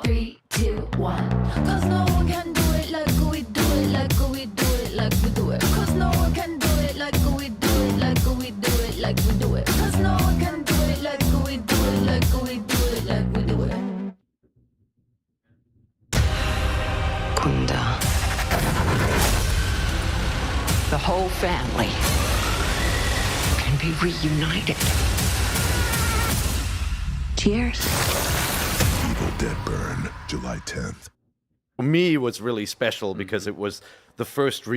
3, 2, 1. Cause no one can do it like we do it, like we do it, like we do it. Cause no one can do it like we do it, like we do it, like we do it. Cause no one can do it like we do it, like we do it, like we do it. Kunda. The whole family can be reunited. Cheers. Evil Dead Burn, July 10th. For me, it was really special because it was the first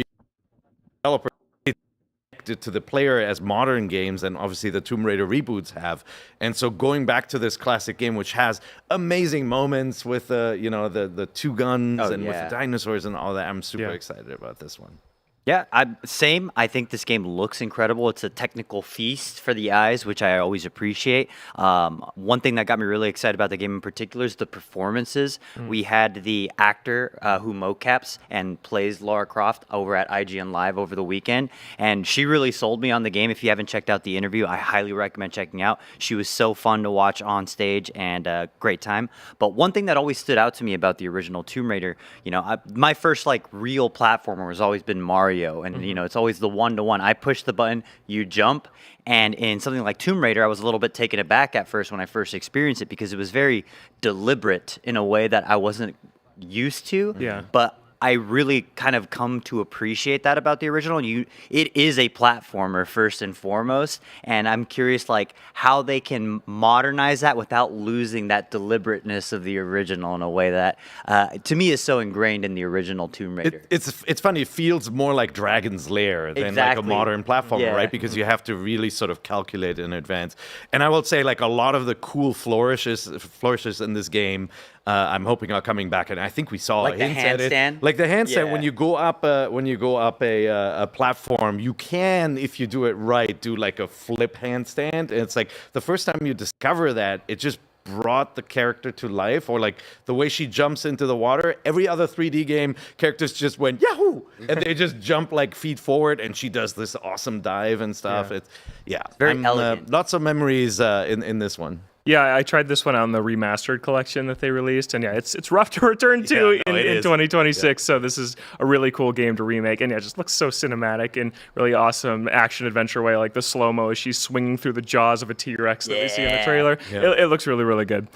developer connected to the player as modern games, and obviously the Tomb Raider reboots have. And so going back to this classic game, which has amazing moments with the two guns with the dinosaurs and all that, I'm super excited about this one. Yeah, same. I think this game looks incredible. It's a technical feast for the eyes, which I always appreciate. One thing that got me really excited about the game in particular is the performances. We had the actor who mocaps and plays Lara Croft over at IGN Live over the weekend, and she really sold me on the game. If you haven't checked out the interview, I highly recommend checking out. She was so fun to watch on stage and a great time. But one thing that always stood out to me about the original Tomb Raider, my first real platformer has always been Mario. And, it's always the one-to-one. I push the button, you jump. And in something like Tomb Raider, I was a little bit taken aback at first when I first experienced it because it was very deliberate in a way that I wasn't used to. Yeah. But I really kind of come to appreciate that about the original. It is a platformer first and foremost, and I'm curious how they can modernize that without losing that deliberateness of the original in a way that to me is so ingrained in the original Tomb Raider. It's funny. It feels more like Dragon's Lair than like a modern platformer, right? Because you have to really sort of calculate in advance. And I will say, a lot of the cool flourishes in this game, I'm hoping are coming back, and I think we saw the handstand. Like the handstand, when you go up a platform, you can, if you do it right, do a flip handstand. And it's the first time you discover that, it just brought the character to life, or the way she jumps into the water. Every other 3D game, characters just went yahoo, and they just jump feet forward, and she does this awesome dive and stuff. It's very elegant. Lots of memories in this one. Yeah, I tried this one out in the remastered collection that they released, and it's rough to return to in 2026. So this is a really cool game to remake, and it just looks so cinematic and really awesome action adventure way, like the slow mo as she's swinging through the jaws of a T-Rex that we see in the trailer. Yeah. It looks really, really good.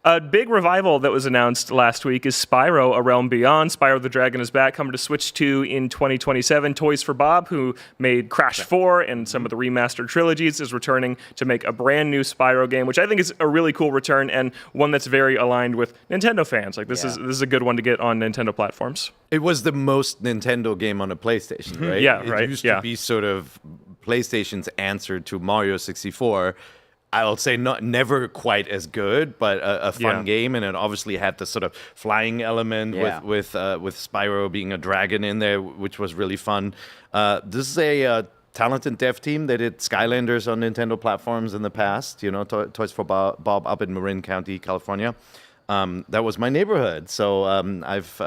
A big revival that was announced last week is Spyro: A Realm Beyond. Spyro the Dragon is back, coming to Switch 2 in 2027. Toys for Bob, who made Crash 4 and some of the remastered trilogies, is returning to make a brand new Spyro game, which I think is a really cool return and one that's very aligned with Nintendo fans. This is a good one to get on Nintendo platforms. It was the most Nintendo game on a PlayStation, right? Yeah, it right. used to be sort of PlayStation's answer to Mario 64. I'll say never quite as good, but a fun game, and it obviously had the sort of flying element with Spyro being a dragon in there, which was really fun. This is a talented dev team. They did Skylanders on Nintendo platforms in the past. Toys for Bob up in Marin County, California. That was my neighborhood, so I've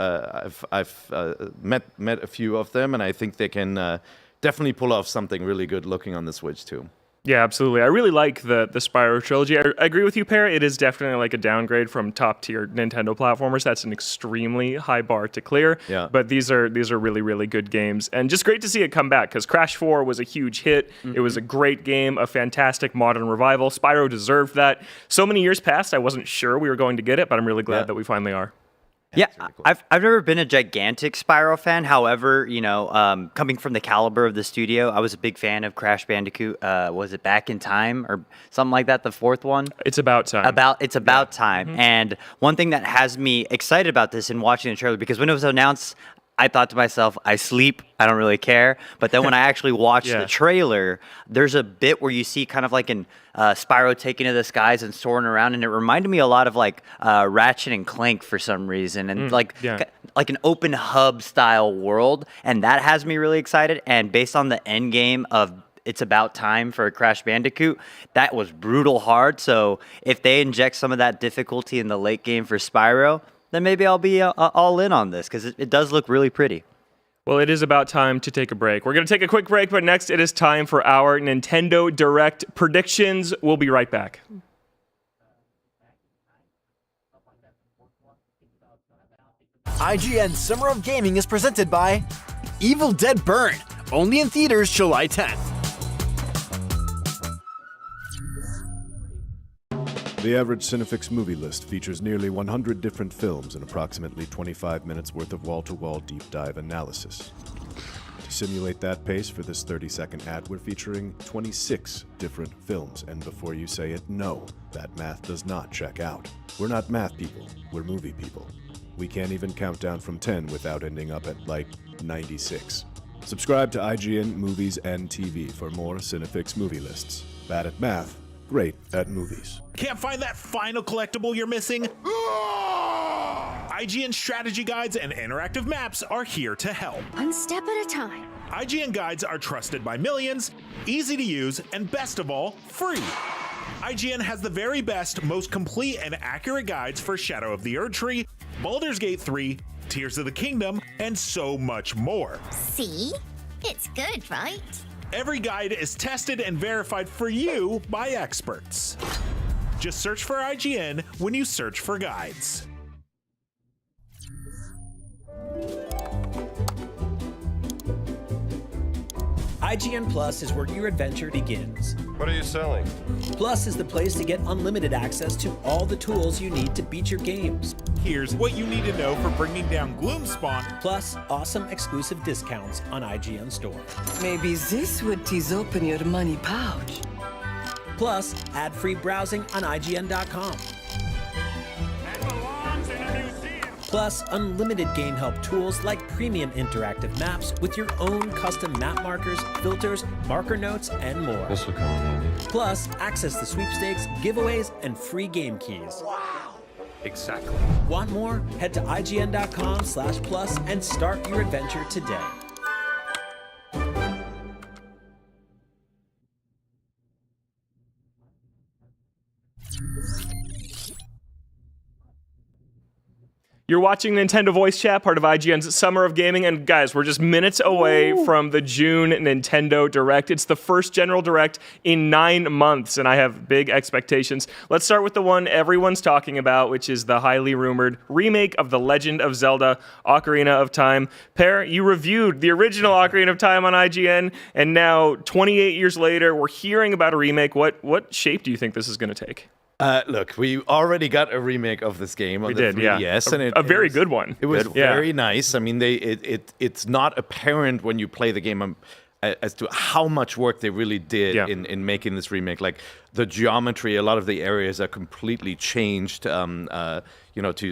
met a few of them, and I think they can definitely pull off something really good looking on the Switch too. Yeah, absolutely. I really like the Spyro trilogy. I agree with you, Per. It is definitely a downgrade from top-tier Nintendo platformers. That's an extremely high bar to clear. Yeah. But these are really, really good games. And just great to see it come back, because Crash 4 was a huge hit. It was a great game, a fantastic modern revival. Spyro deserved that. So many years passed, I wasn't sure we were going to get it, but I'm really glad that we finally are. Yeah, really cool. I've never been a gigantic Spyro fan. However, coming from the caliber of the studio, I was a big fan of Crash Bandicoot. Was it Back in Time or something like that? The fourth one. It's about time. It's about time. And one thing that has me excited about this in watching the trailer, because when it was announced, I thought to myself, I sleep, I don't really care. But then when I actually watched the trailer, there's a bit where you see kind of an Spyro taking to the skies and soaring around, and it reminded me a lot of Ratchet and Clank for some reason, and like an open hub style world, and that has me really excited. And based on the end game of It's About Time for Crash Bandicoot, that was brutal hard. So if they inject some of that difficulty in the late game for Spyro, then maybe I'll be all in on this, because it does look really pretty. Well, it is about time to take a break. We're going to take a quick break, but next it is time for our Nintendo Direct predictions. We'll be right back. IGN Summer of Gaming is presented by Evil Dead Burn, only in theaters July 10th. The average Cinefix movie list features nearly 100 different films and approximately 25 minutes worth of wall-to-wall deep dive analysis. To simulate that pace for this 30-second ad, we're featuring 26 different films, and before you say it, no, that math does not check out. We're not math people, we're movie people. We can't even count down from 10 without ending up at, 96. Subscribe to IGN Movies and TV for more Cinefix movie lists. Bad at math, great at movies. Can't find that final collectible you're missing? IGN strategy guides and interactive maps are here to help. One step at a time. IGN guides are trusted by millions, easy to use, and best of all, free. IGN has the very best, most complete and accurate guides for Shadow of the Erdtree, Baldur's Gate 3, Tears of the Kingdom, and so much more. See? It's good, right? Every guide is tested and verified for you by experts. Just search for IGN when you search for guides. IGN Plus is where your adventure begins. What are you selling? Plus is the place to get unlimited access to all the tools you need to beat your games. Here's what you need to know for bringing down Gloomspawn. Plus, awesome exclusive discounts on IGN Store. Maybe this would tease open your money pouch. Plus, ad-free browsing on IGN.com. Plus, unlimited game help tools like premium interactive maps with your own custom map markers, filters, marker notes, and more. This will come in handy. Plus, access to sweepstakes, giveaways, and free game keys. Wow. Exactly. Want more? Head to IGN.com/plus and start your adventure today. You're watching Nintendo Voice Chat, part of IGN's Summer of Gaming, and guys, we're just minutes away from the June Nintendo Direct. It's the first General Direct in 9 months, and I have big expectations. Let's start with the one everyone's talking about, which is the highly rumored remake of The Legend of Zelda: Ocarina of Time. Per, you reviewed the original Ocarina of Time on IGN, and now, 28 years later, we're hearing about a remake. What shape do you think this is going to take? Look, we already got a remake of this game on the 3DS, and a very good one. It was very nice. I mean, it's not apparent when you play the game as to how much work they really did in making this remake. Like the geometry, a lot of the areas are completely changed. To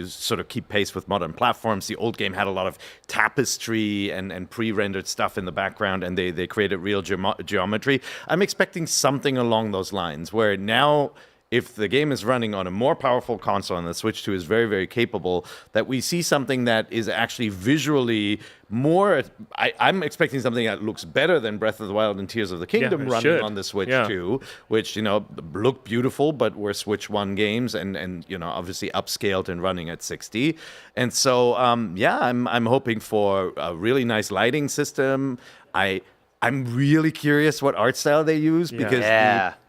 sort of keep pace with modern platforms. The old game had a lot of tapestry and pre-rendered stuff in the background, and they created real geometry. I'm expecting something along those lines, where now, if the game is running on a more powerful console and the Switch 2 is very, very capable, that we see something that is actually visually more... I'm expecting something that looks better than Breath of the Wild and Tears of the Kingdom running on the Switch 2, which, look beautiful, but were Switch 1 games and obviously upscaled and running at 60. And so, I'm hoping for a really nice lighting system. I'm really curious what art style they use, because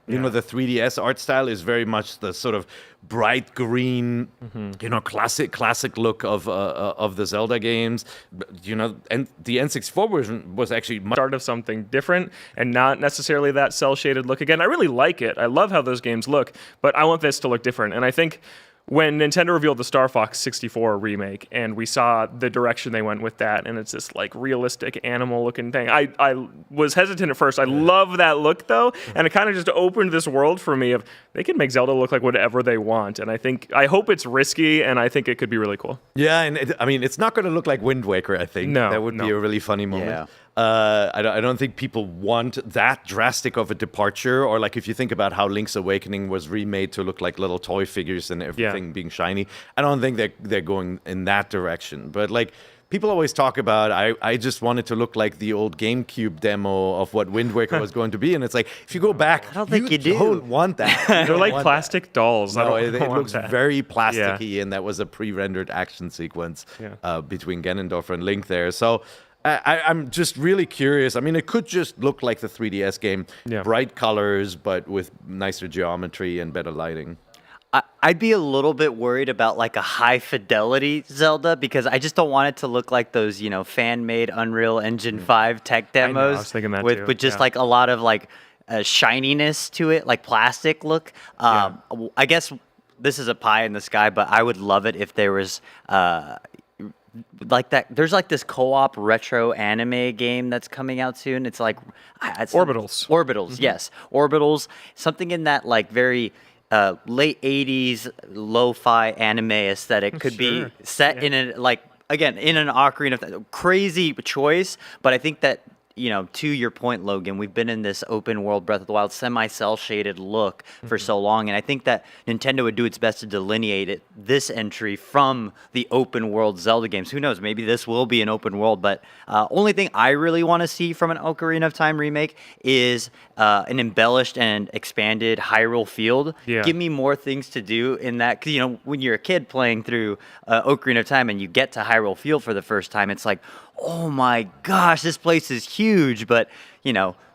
the 3DS art style is very much the sort of bright green, classic look of the Zelda games. And the N64 version was actually start of something different and not necessarily that cel-shaded look again. I really like it. I love how those games look, but I want this to look different. And I think when Nintendo revealed the Star Fox 64 remake and we saw the direction they went with that, and it's this like realistic animal looking thing, I was hesitant at first. I love that look though, and it kind of just opened this world for me of they can make Zelda look like whatever they want, and I hope it's risky, and I think it could be really cool. Yeah, and it's not going to look like Wind Waker, I think. No, that would be a really funny moment. Yeah. I don't think people want that drastic of a departure, or like if you think about how Link's Awakening was remade to look like little toy figures and everything being shiny, I don't think they're going in that direction. But like people always talk about, I just want it to look like the old GameCube demo of what Wind Waker was going to be, and it's like if you go back, I don't think you don't want that. They're like plastic dolls. No, it looks very plasticky, and that was a pre-rendered action sequence between Ganondorf and Link there. So. I'm just really curious. I mean, it could just look like the 3DS game, bright colors, but with nicer geometry and better lighting. I'd be a little bit worried about like a high fidelity Zelda because I just don't want it to look like those, fan made Unreal Engine 5 tech demos I was thinking that with too, with just yeah. like a lot of like shininess to it, like plastic look. I guess this is a pie in the sky, but I would love it if there was like that. There's like this co-op retro anime game that's coming out soon. It's like Orbitals. Orbitals, yes, Orbitals. Something in that like very late '80s lo-fi anime aesthetic could be set in a like again in an Ocarina of crazy choice, but I think that. To your point, Logan, we've been in this open world Breath of the Wild semi-cell shaded look for so long, and I think that Nintendo would do its best to delineate this entry from the open world Zelda games. Who knows? Maybe this will be an open world, but only thing I really want to see from an Ocarina of Time remake is an embellished and expanded Hyrule Field. Yeah. Give me more things to do in that, because when you're a kid playing through Ocarina of Time and you get to Hyrule Field for the first time, it's like, oh my gosh, this place is huge. But,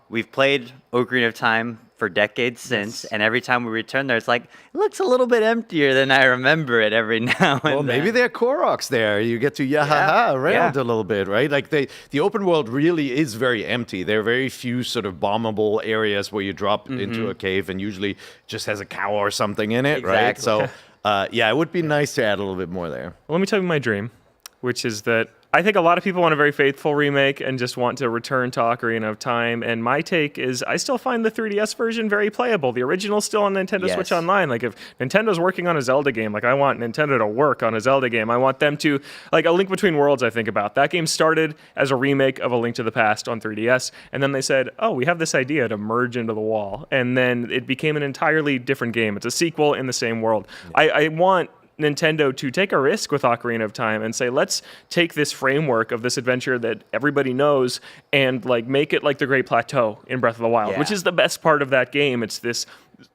we've played Ocarina of Time for decades since, and every time we return there, it's like, it looks a little bit emptier than I remember it every now and then. Well, maybe there are Koroks there. You get to around a little bit, right? Like the open world really is very empty. There are very few sort of bombable areas where you drop into a cave and usually just has a cow or something in it, right? Exactly. So, it would be nice to add a little bit more there. Well, let me tell you my dream, which is that I think a lot of people want a very faithful remake and just want to return to Ocarina of Time. And my take is I still find the 3DS version very playable. The original's still on Nintendo Switch Online. Like if Nintendo's working on a Zelda game, like I want Nintendo to work on a Zelda game. I want them to, like A Link Between Worlds, I think about. That game started as a remake of A Link to the Past on 3DS. And then they said, oh, we have this idea to merge into the wall. And then it became an entirely different game. It's a sequel in the same world. I want Nintendo to take a risk with Ocarina of Time and say, let's take this framework of this adventure that everybody knows and like make it like the Great Plateau in Breath of the Wild, which is the best part of that game. It's this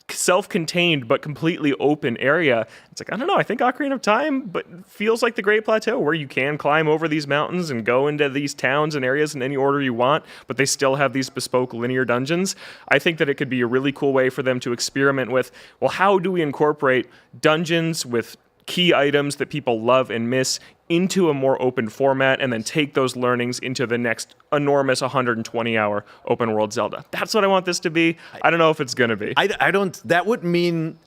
self-contained but completely open area. It's like, I don't know, I think Ocarina of Time but feels like the Great Plateau where you can climb over these mountains and go into these towns and areas in any order you want, but they still have these bespoke linear dungeons. I think that it could be a really cool way for them to experiment with, well, how do we incorporate dungeons with key items that people love and miss into a more open format and then take those learnings into the next enormous 120-hour open world Zelda. That's what I want this to be. I don't know if it's going to be. I don't. That would mean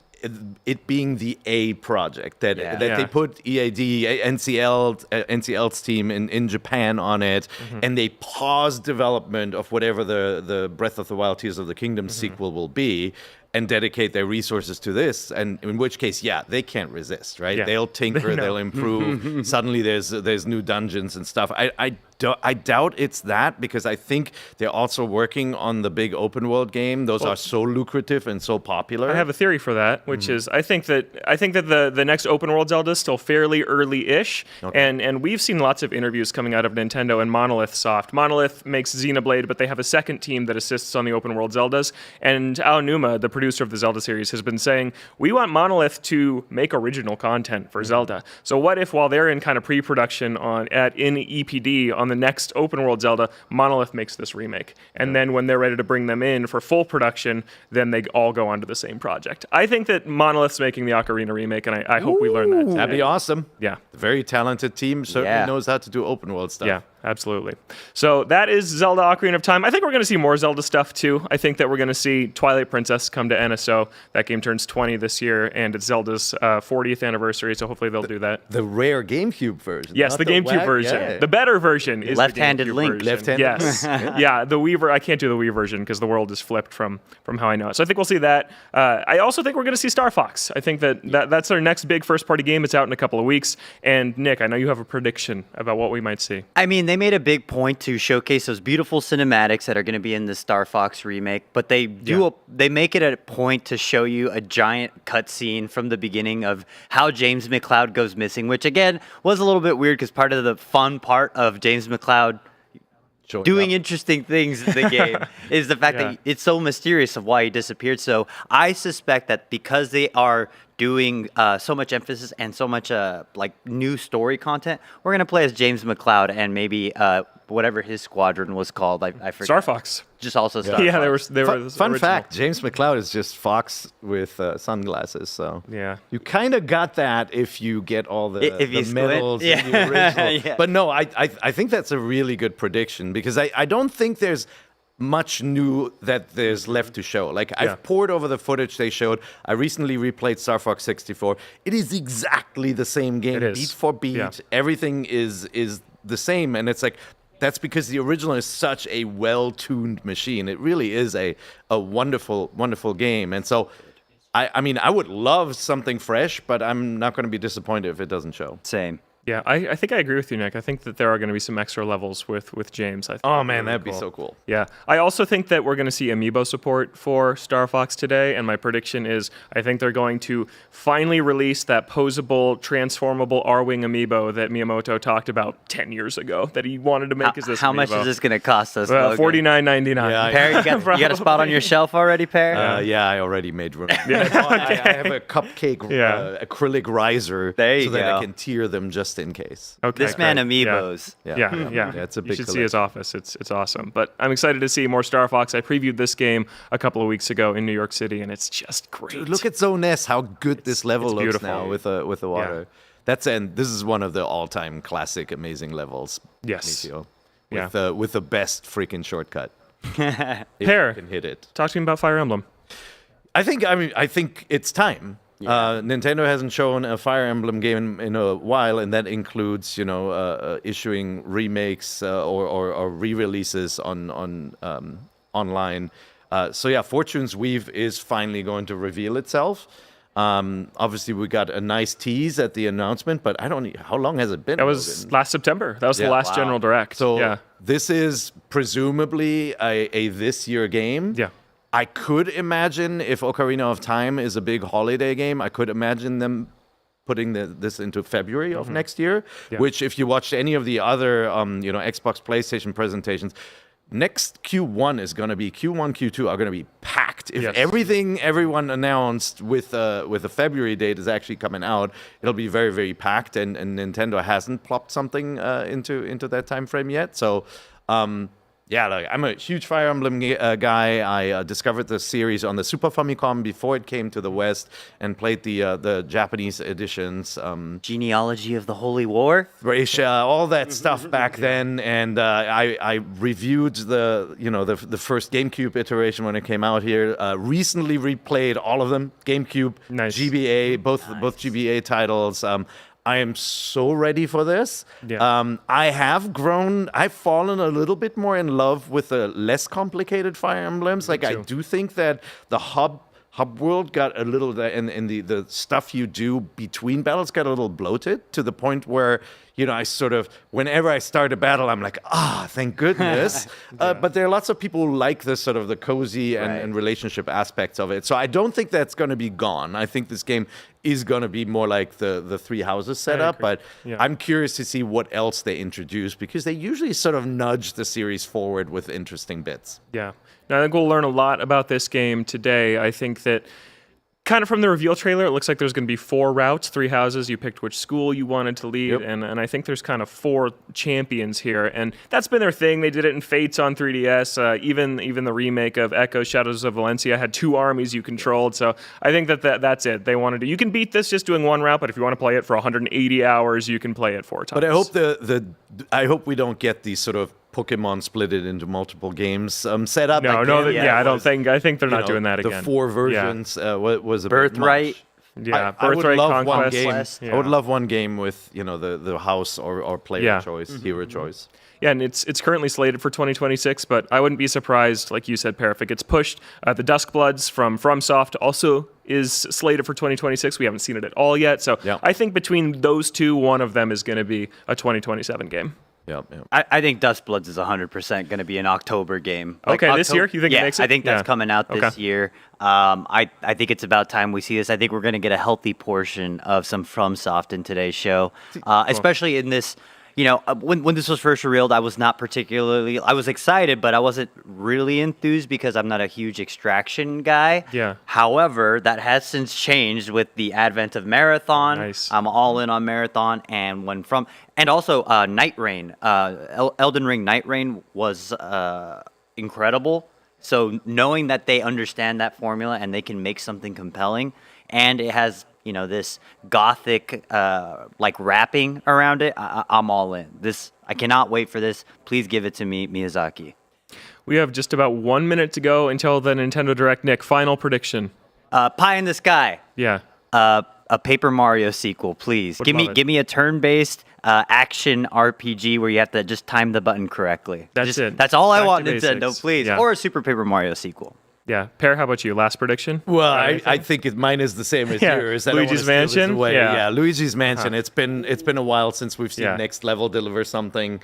it being the A project that they put EAD, NCL's team in Japan on it, and they pause development of whatever the Breath of the Wild Tears of the Kingdom sequel will be, and dedicate their resources to this, and in which case, they can't resist, right? Yeah. They'll tinker, they'll improve. Suddenly, there's new dungeons and stuff. I doubt it's that, because I think they're also working on the big open world game. Those are so lucrative and so popular. I have a theory for that, which is I think that the next open world Zelda is still fairly early-ish, and we've seen lots of interviews coming out of Nintendo and Monolith Soft. Monolith makes Xenoblade, but they have a second team that assists on the open world Zeldas, and Aonuma, the producer of the Zelda series, has been saying, we want Monolith to make original content for Zelda. So what if while they're in kind of pre-production in EPD on the next open world Zelda, Monolith makes this remake. And then when they're ready to bring them in for full production, then they all go onto the same project. I think that Monolith's making the Ocarina remake, and I hope we learn that today. That'd be awesome. Yeah. A very talented team, certainly knows how to do open world stuff. Yeah, absolutely. So that is Zelda Ocarina of Time. I think we're going to see more Zelda stuff too. I think that we're going to see Twilight Princess come to NSO. That game turns 20 this year, and it's Zelda's 40th anniversary, so hopefully they'll do that. The rare GameCube version. Yes, the GameCube version. Yeah. The better version is left-handed the GameCube Link. version. Left-handed. Yes. Yeah, the Wii I can't do the Wii version because the world is flipped from how I know it. So I think we'll see that. I also think we're going to see Star Fox. I think that's our next big first-party game. It's out in a couple of weeks. And Nick, I know you have a prediction about what we might see. I mean, they made a big point to showcase those beautiful cinematics that are going to be in the Star Fox remake, but they make it a point to show you a giant cutscene from the beginning of how James McCloud goes missing, which again was a little bit weird because part of the fun part of James McCloud doing interesting things in the game is the fact that it's so mysterious of why he disappeared. So I suspect that because they are doing so much emphasis and so much like new story content, we're going to play as James McCloud and maybe whatever his squadron was called. I forget. Star Fox. Just also Star Yeah, Fox. they were Fun, the fun original. fact: James McCloud is just Fox with sunglasses. So Yeah. you kind of got that if you get all the, If you the squint, medals yeah. in the original. Yeah. But no, I think that's a really good prediction because I don't think there's much new that there's left to show. Like Yeah. I've poured over the footage they showed. I recently replayed Star Fox 64. It is exactly the same game, It is. beat for beat. Yeah. Everything is the same, and it's like. That's because the original is such a well-tuned machine. It really is a wonderful, wonderful game. And so, I mean, I would love something fresh, but I'm not going to be disappointed if it doesn't show. Same. Yeah, I think I agree with you, Nick. I think that there are going to be some extra levels with James. I think Oh, that'd be man, really that'd be so cool. Yeah. I also think that we're going to see amiibo support for Star Fox today, and my prediction is I think they're going to finally release that posable, transformable R-Wing amiibo that Miyamoto talked about 10 years ago that he wanted to make as this How much amiibo. is this going to cost us? Logan? $49.99. Yeah, Pear, you got a spot on your shelf already, Pear? Yeah, I already made room. I have a cupcake acrylic riser There you so that go. I can tier them just in case. Okay, This man great. amiibos. Yeah. It's a You big should see his office. It's awesome. But I'm excited to see more Star Fox. I previewed this game a couple of weeks ago in New York City, and it's just great. Dude, look at Zone S, how good this level it's looks beautiful. now with the water. This is one of the all-time classic amazing levels. Yes. Mikio, Yeah. with the best freaking shortcut. If Pear, you can hit it. talk to me about Fire Emblem. I think it's time. Nintendo hasn't shown a Fire Emblem game in a while, and that includes, issuing remakes or re-releases on online. Fortune's Weave is finally going to reveal itself. Obviously, we got a nice tease at the announcement, but how long has it been? That was Logan? last September. That was the last General Direct. So this is presumably a this year game. Yeah. I could imagine if Ocarina of Time is a big holiday game, I could imagine them putting this into February of next year, which if you watched any of the other Xbox, PlayStation presentations, next Q1 is going to be Q2 are going to be packed. If everything everyone announced with a February date is actually coming out, it'll be very, very packed, and Nintendo hasn't plopped something into that time frame yet. So I'm a huge Fire Emblem guy. I discovered the series on the Super Famicom before it came to the West, and played the Japanese editions. Genealogy of the Holy War. Thracia, all that stuff back then, and I reviewed the first GameCube iteration when it came out here. Recently replayed all of them. GameCube, Nice. GBA, both GBA titles. I am so ready for this. Yeah. I've fallen a little bit more in love with the less complicated Fire Emblems. Like, I do think that the hub world got a little, and the stuff you do between battles got a little bloated to the point where, I sort of, whenever I start a battle, I'm like, thank goodness. But there are lots of people who like this sort of the cozy and relationship aspects of it. So I don't think that's going to be gone. I think this game is going to be more like the Three Houses setup. But I'm curious to see what else they introduce, because they usually sort of nudge the series forward with interesting bits. Yeah. Now, I think we'll learn a lot about this game today. I think that kind of from the reveal trailer, it looks like there's going to be 4 routes, 3 houses. You picked which school you wanted to lead, and I think there's kind of 4 champions here, and that's been their thing. They did it in Fates on 3DS. Even the remake of Echo Shadows of Valencia had 2 armies you controlled. So I think that's it. They wanted to. You can beat this just doing 1 route, but if you want to play it for 180 hours, you can play it 4 times. But I hope we don't get these sort of Pokemon split it into multiple games set up. I think they're not doing that again. The 4 versions was a Birthright. bit much. Yeah, Birthright, Conquest. I would love one game with the house or player choice, hero choice. Yeah, and it's currently slated for 2026, but I wouldn't be surprised, like you said, Per, if it gets pushed. The Duskbloods from FromSoft also is slated for 2026. We haven't seen it at all yet, so I think between those two, one of them is going to be a 2027 game. Yeah. I think Duskbloods is 100% going to be an October game. This year? You think it makes it? I think that's coming out this year. I think it's about time we see this. I think we're going to get a healthy portion of some FromSoft in today's show, especially in this. when this was first revealed, I was not particularly. I was excited, but I wasn't really enthused because I'm not a huge Extraction guy. Yeah. However, that has since changed with the advent of Marathon. Nice. I'm all in on Marathon, and also Night Rain. Elden Ring Night Rain was incredible. So knowing that they understand that formula and they can make something compelling, and it has this gothic wrapping around it, I'm all in. I cannot wait for this. Please give it to me, Miyazaki. We have just about 1 minute to go until the Nintendo Direct. Nick, final prediction. Pie in the Sky. Yeah. A Paper Mario sequel, please. Give me a turn-based action RPG where you have to just time the button correctly. That's it. That's all I want, Back to Nintendo, basics. please. Yeah. Or a Super Paper Mario sequel. Yeah. Pear, how about you? Last prediction? Well, I think mine is the same as yours. I don't wanna Luigi's steal this Mansion? away. Yeah. Yeah, Luigi's Mansion. It's been a while since we've seen Next Level deliver something,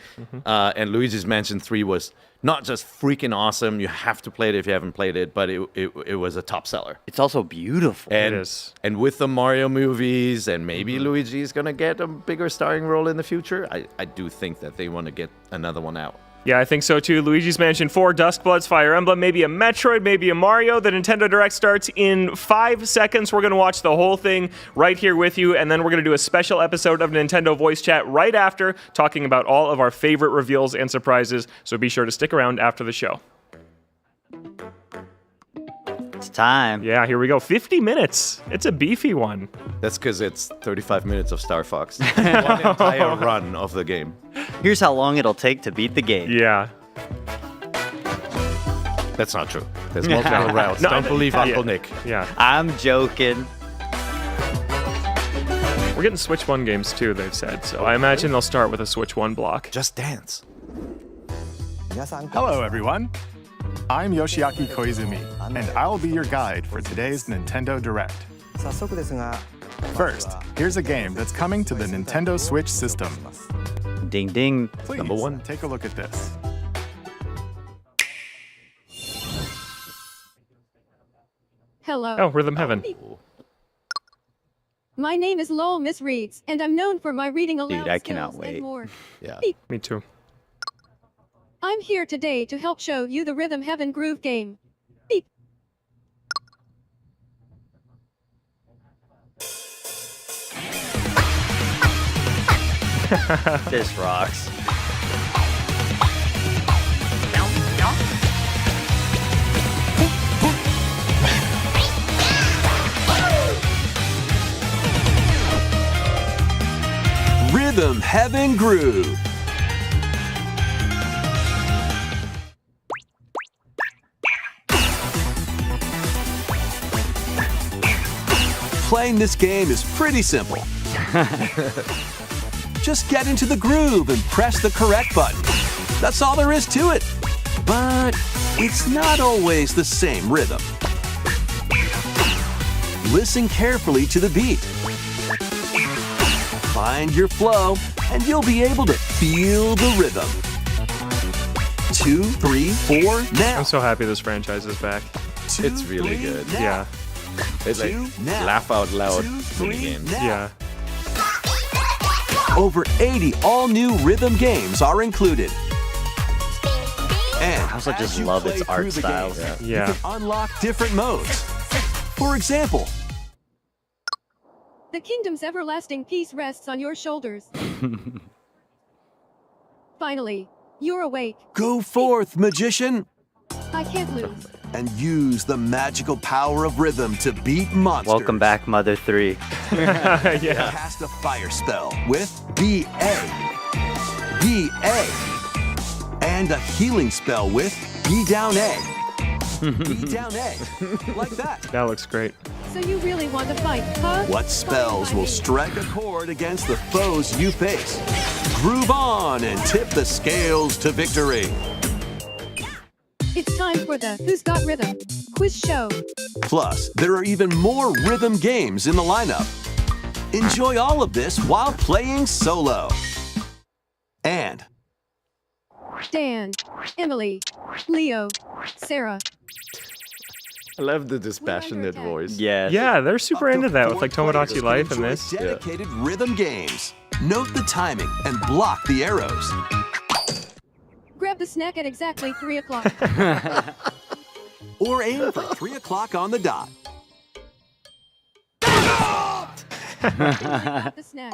and Luigi's Mansion 3 was not just freaking awesome. You have to play it if you haven't played it, but it was a top seller. It's also beautiful. And, It is. And with the Mario movies, and maybe Luigi is gonna get a bigger starring role in the future. I do think that they want to get another one out. Yeah, I think so too. Luigi's Mansion 4, Duskbloods, Fire Emblem, maybe a Metroid, maybe a Mario. The Nintendo Direct starts in 5 seconds. We're going to watch the whole thing right here with you, and then we're going to do a special episode of Nintendo Voice Chat right after, talking about all of our favorite reveals and surprises. So be sure to stick around after the show. It's time. Yeah, here we go. 50 minutes. It's a beefy one. That's because it's 35 minutes of Star Fox. One entire run of the game. Here's how long it'll take to beat the game. Yeah. That's not true. There's multiple routes. No, Don't believe Uncle yeah. Nick. Yeah. I'm joking. We're getting Switch 1 games too, they've said. So I imagine they'll start with a Switch 1 block. Just Dance. Hello, everyone. I'm Yoshiaki Koizumi, and I'll be your guide for today's Nintendo Direct. First, here's a game that's coming to the Nintendo Switch system. Ding ding. Please, Number 1. take a look at this. Hello. Oh, Rhythm Heaven. My name is Lowell Miss Reeds, and I'm known for my reading aloud I cannot skills wait. and more. Yeah. Me too. I'm here today to help show you the Rhythm Heaven Groove game. Beep. This rocks. Rhythm Heaven Groove. Playing this game is pretty simple. Just get into the groove and press the correct button. That's all there is to it. But it's not always the same rhythm. Listen carefully to the beat. Find your flow, and you'll be able to feel the rhythm. 2, 3, 4, now. I'm so happy this franchise is back. 2, It's really 3, good. now. Yeah. It's like 2, now. laugh out loud 2, 3, games. now. Yeah. Over 80 all-new rhythm games are included. And I also just as you love play its art through the style. game, Yeah. You can unlock different modes. For example, The kingdom's everlasting peace rests on your shoulders. Finally, you're awake. go forth, magician, I can't lose. and use the magical power of rhythm to beat monsters. Welcome back, Mother 3. Yeah. Cast a fire spell with BA. BA. And a healing spell with B down A. B down A. Like that. That looks great. So you really want to fight, huh? What spells will strike a chord against the foes you face? Groove on and tip the scales to victory. It's time for the Who's Got Rhythm quiz show. Plus, there are even more rhythm games in the lineup. Enjoy all of this while playing solo. And Dan, Emily, Leo, Sarah. I love the dispassionate voice. Yes. Yeah, they're super up to into that with 4 like Tomodachi players can Life and enjoy this. dedicated rhythm games. Note the timing and block the arrows. Grab the snack at exactly 3 o'clock. Or aim for 3 o'clock on the dot. The snack.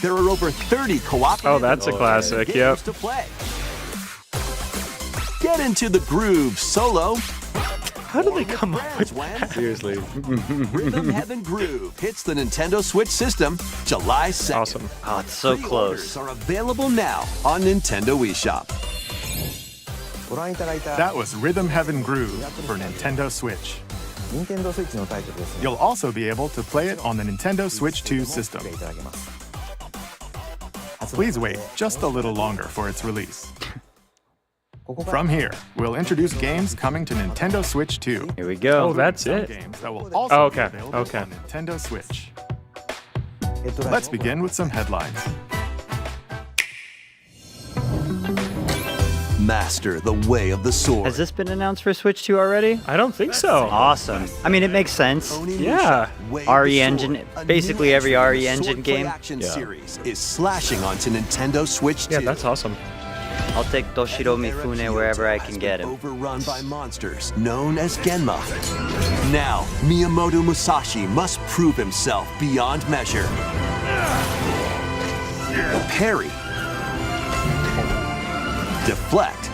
There are over 30 cooperative Oh, that's a classic, games yep. to play. Get into the groove solo. How do they come up with that? Seriously. Rhythm Heaven Groove hits the Nintendo Switch system July 2nd. Awesome. Oh, it's so Pre-orders close. are available now on Nintendo eShop. That was Rhythm Heaven Groove for Nintendo Switch. You'll also be able to play it on the Nintendo Switch 2 system. Please wait just a little longer for its release. From here, we'll introduce games coming to Nintendo Switch 2. Here we go. Oh, that's Some it. games that will also Oh, okay, be available okay. on Nintendo Switch. Let's begin with some headlines. Master the way of the sword. Has this been announced for Switch 2 already? I don't think so. Awesome. I mean, it makes sense. Yeah. Way of RE the engine, Sword, a basically new every action RE engine sword play game. action series is slashing onto Nintendo Switch 2. Yeah, that's awesome. I'll take Toshiro Mifune wherever I can get him. Overrun by monsters known as Genma. Now, Miyamoto Musashi must prove himself beyond measure. Parry. Deflect.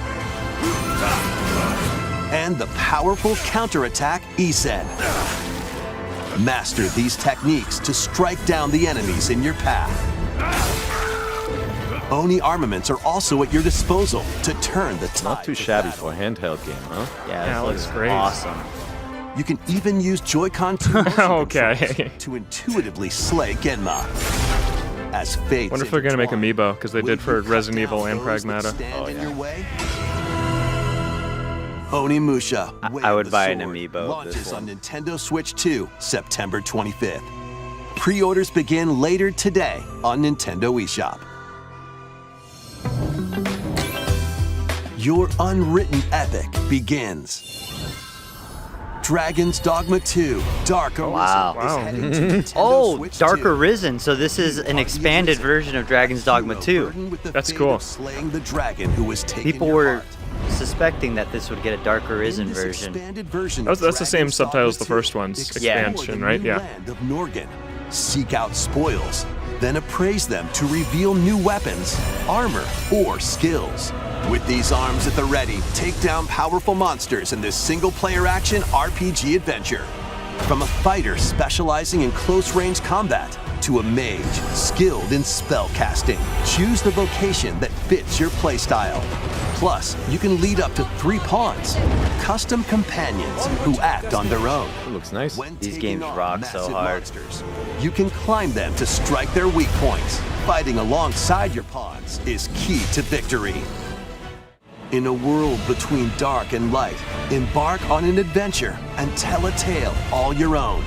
And the powerful counterattack Isen. Master these techniques to strike down the enemies in your path. Oni armaments are also at your disposal to turn the tide. Not too of shabby battle. for a handheld game, huh? Yeah, it looks great. Awesome. You can even use Joy-Con 2 motion Okay. controls to intuitively slay Genma. As fate. Wonder if they're gonna make Amiibo, because they did for Resident Evil and Pragmata. Onimusha. Way I of would the buy an Sword Amiibo of launches this on one. Nintendo Switch 2, September 25th. Pre-orders begin later today on Nintendo eShop. Your unwritten epic begins. Dragon's Dogma 2, Dark Arisen Wow. is heading to Nintendo Oh, Switch Dark 2. Arisen. So this is an expanded version of Dragon's Dogma 2. That's cool. Slaying the dragon who was taken People your were heart. suspecting that this would get a Dark Arisen In this version. expanded version That's of the same Dragon's subtitles Dogma the first 2, one's explore expansion, the right? new Yeah. land of Norgan. Seek out spoils, then appraise them to reveal new weapons, armor, or skills. With these arms at the ready, take down powerful monsters in this single-player action RPG adventure. From a fighter specializing in close-range combat to a mage skilled in spell casting, choose the vocation that fits your playstyle. Plus, you can lead up to 3 pawns, custom companions who act on their own. It looks nice. When These taking games on rock so massive hard. monsters, you can climb them to strike their weak points. Fighting alongside your pawns is key to victory. In a world between dark and light, embark on an adventure and tell a tale all your own.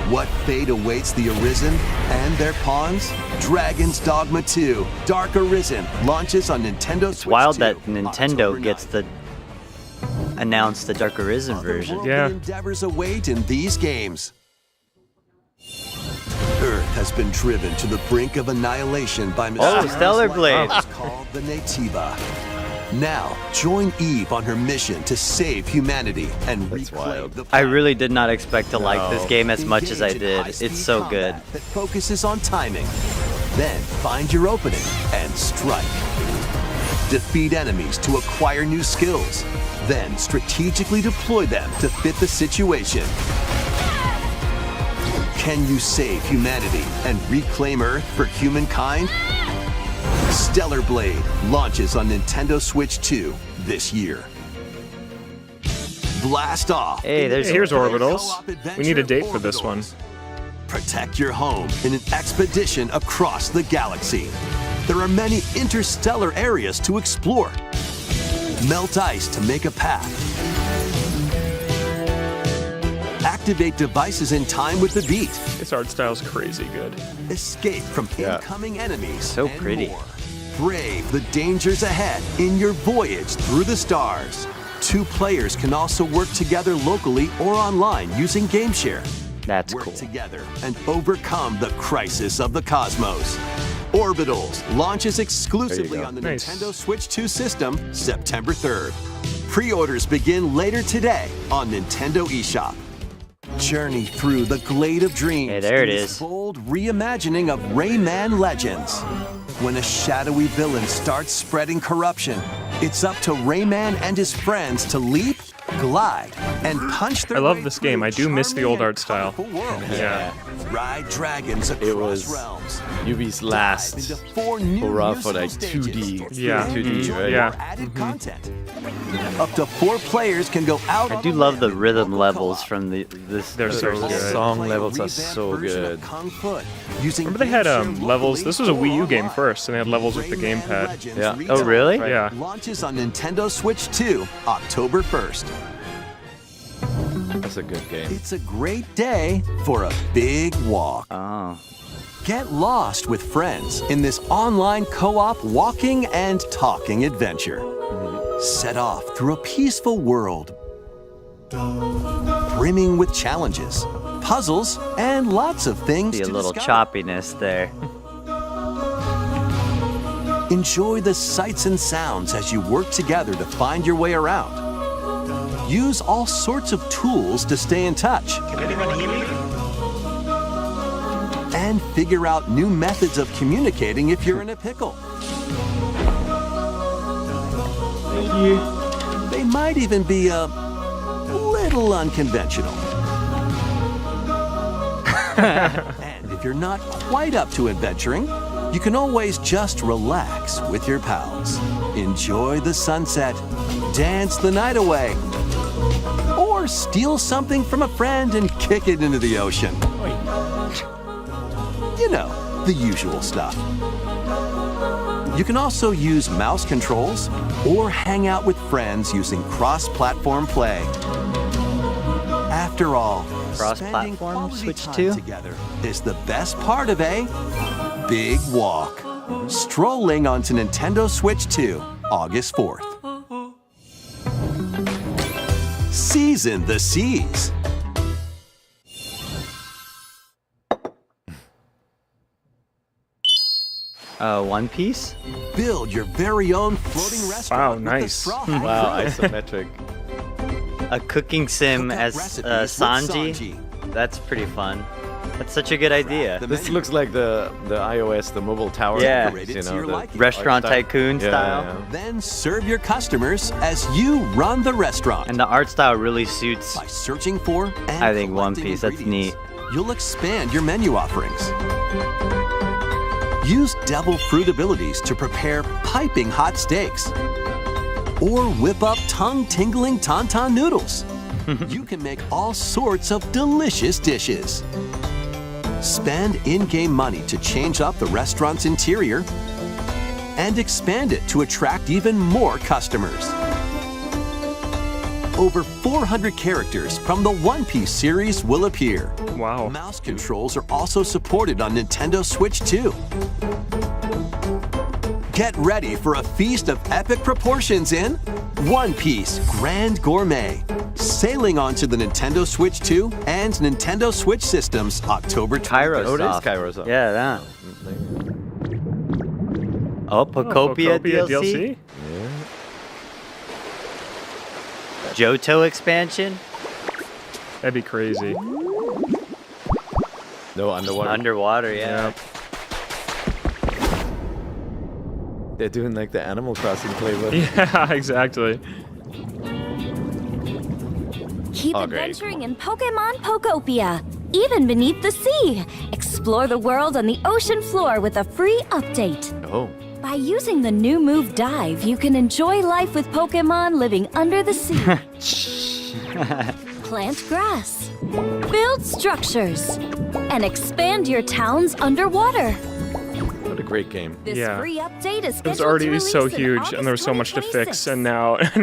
What fate awaits the Arisen and their pawns? Dragon's Dogma 2, Dark Arisen, launches on Nintendo Switch 2. Wild that Nintendo October gets 9th. the announce the Dark Arisen version. Otherworldly Yeah. endeavors await in these games. Earth has been driven to the brink of annihilation by mysterious Stellar life Blade. forms called the Nativa. Now, join Eve on her mission to save humanity and reclaim wild. the I really did not expect to like this No. game as much as I Engage in did. high-speed It's so good. combat that focuses on timing. Then find your opening and strike. Defeat enemies to acquire new skills. Then strategically deploy them to fit the situation. Can you save humanity and reclaim Earth for humankind? Stellar Blade launches on Nintendo Switch 2 this year. Blast off! Hey, there's Here's Orbitals. Co-op We need a adventure date for this one. Protect your home in an expedition across the galaxy. There are many interstellar areas to explore. Melt ice to make a path. Activate devices in time with the beat. This art style's crazy good. Escape from incoming enemies. So and pretty. more. Brave the dangers ahead in your voyage through the stars. 2 players can also work together locally or online using GameShare. That's work cool. together and overcome the crisis of the cosmos. Orbitals launches exclusively on the Nice. Nintendo Switch 2 system September 3rd. Pre-orders begin later today on Nintendo eShop. Journey through the Glade of Dreams. Hey, there it in this is. bold reimagining of Rayman Legends. When a shadowy villain starts spreading corruption, it's up to Rayman and his friends to leap, glide, and punch their I love way this game. through I do miss the charming old and art style. colorful worlds. Yeah. Ride dragons across It was realms. Yubi's last Into 4 new hurrah for musical like stages. 2D. Yeah. 2D, Enjoy right? Yeah. more added content. Up to 4 players can go out. I do love the rhythm levels from this. They're so The good. song levels are so good. Remember they had levels. This was a Wii U game first, and they had levels with the gamepad. Yeah. Oh, really? Yeah. Launches on Nintendo Switch 2 October 1st. That's a good game. It's a great day for a big walk. Oh. Get lost with friends in this online co-op walking and talking adventure. Set off through a peaceful world, brimming with challenges, puzzles, and lots of things See a to little discover. choppiness there. Enjoy the sights and sounds as you work together to find your way around. Use all sorts of tools to stay in touch. And figure out new methods of communicating if you're in a pickle. They might even be a little unconventional. And if you're not quite up to adventuring, you can always just relax with your pals. Enjoy the sunset, dance the night away, or steal something from a friend and kick it into the ocean. You know, the usual stuff. You can also use mouse controls or hang out with friends using cross-platform play. After all, spending Cross-platform quality Switch time 2? together is the best part of a big walk. Strolling onto Nintendo Switch 2, August 4th. Season the seas. One Piece? Build your very own floating restaurant. with the nice. straw Wow, hat. isometric. A cooking sim Cook up as recipes with Sanji. That's pretty fun. That's such a good idea. The This menu. looks like the iOS, the mobile tower. Yeah. Decorate it You to know, your the liking. Restaurant art style. tycoon Yeah, style. yeah. Then serve your customers as you run the restaurant. And the art style really suits. By searching for and I think One collecting Piece, that's ingredients, neat. You'll expand your menu offerings. Use devil fruit abilities to prepare piping hot steaks. Or whip up tongue-tingling tauntaun noodles. You can make all sorts of delicious dishes. Spend in-game money to change up the restaurant's interior and expand it to attract even more customers. Over 400 characters from the One Piece series will appear. Wow. Mouse controls are also supported on Nintendo Switch 2. Get ready for a feast of epic proportions in One Piece Grand Gourmet. Sailing onto the Nintendo Switch 2 and Nintendo Switch systems October 20th. Kairos. Oh, it is Soft. Kairos. Yeah, that. Oh, Pocopia DLC? Johto expansion? That'd be crazy. No, underwater. Underwater, yeah. They're doing like the Animal Crossing flavor. Yeah, exactly. Keep Oh, great. adventuring in Pokemon Pokopia, even beneath the sea. Explore the world on the ocean floor with a free update. Oh. By using the new move Dive, you can enjoy life with Pokemon living under the sea. Plant grass, build structures, and expand your towns underwater. What a great game. This Yeah. free update is It was scheduled to already release so in huge, and there was so much to fix, 2026. and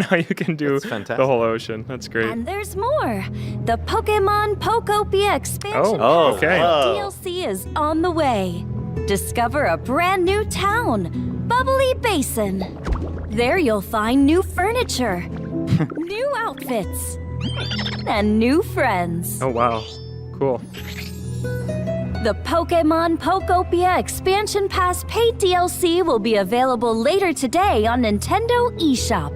now you can do That's the fantastic. whole ocean. That's great. And there's more. The Pokemon Pokopia expansion Oh, pack okay. DLC is on the way. Discover a brand new town, Bubbly Basin. There you'll find new furniture, new outfits, and new friends. Oh wow, Cool. The Pokemon Pokopia Expansion Pass paid DLC will be available later today on Nintendo eShop.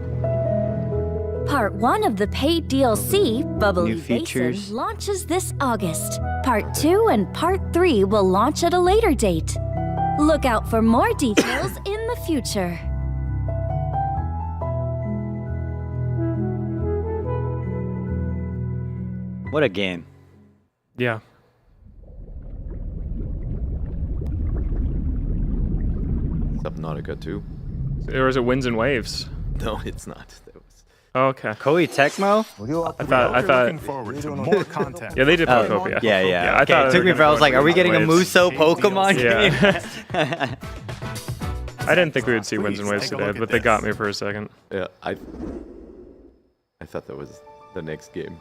Part 1 of the paid DLC, Bubbly Basin, launches this August. Part 2 and Part 3 will launch at a later date. Look out for more details in the future. What a game. Yeah. Subnautica 2. Or is it Winds and Waves? No, it's not. That was... Oh, okay. Koei Tecmo? I thought. Looking forward to more content. Yeah, they did Pokopia. Yeah. I Okay, thought it took me for. I was like, are we getting a Muso Pokemon game? Yeah. I didn't think we would see Winds and Waves today, but they got me for a second. Yeah, I thought that was the next game.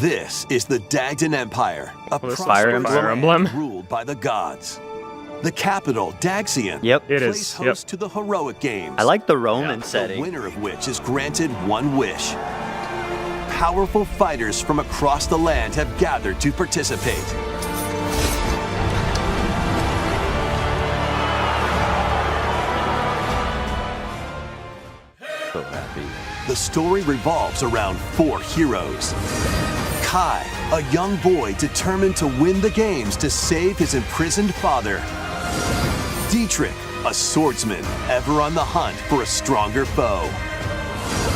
This is the Dagden Empire, a Fire Emblem ruled by the gods. The capital, Daxian, Yep, it plays is. host to the heroic games. I like the Roman The setting. winner of which is granted one wish. Powerful fighters from across the land have gathered to participate. So happy. The story revolves around 4 heroes. Kai, a young boy determined to win the games to save his imprisoned father. Dietrich, a swordsman ever on the hunt for a stronger foe.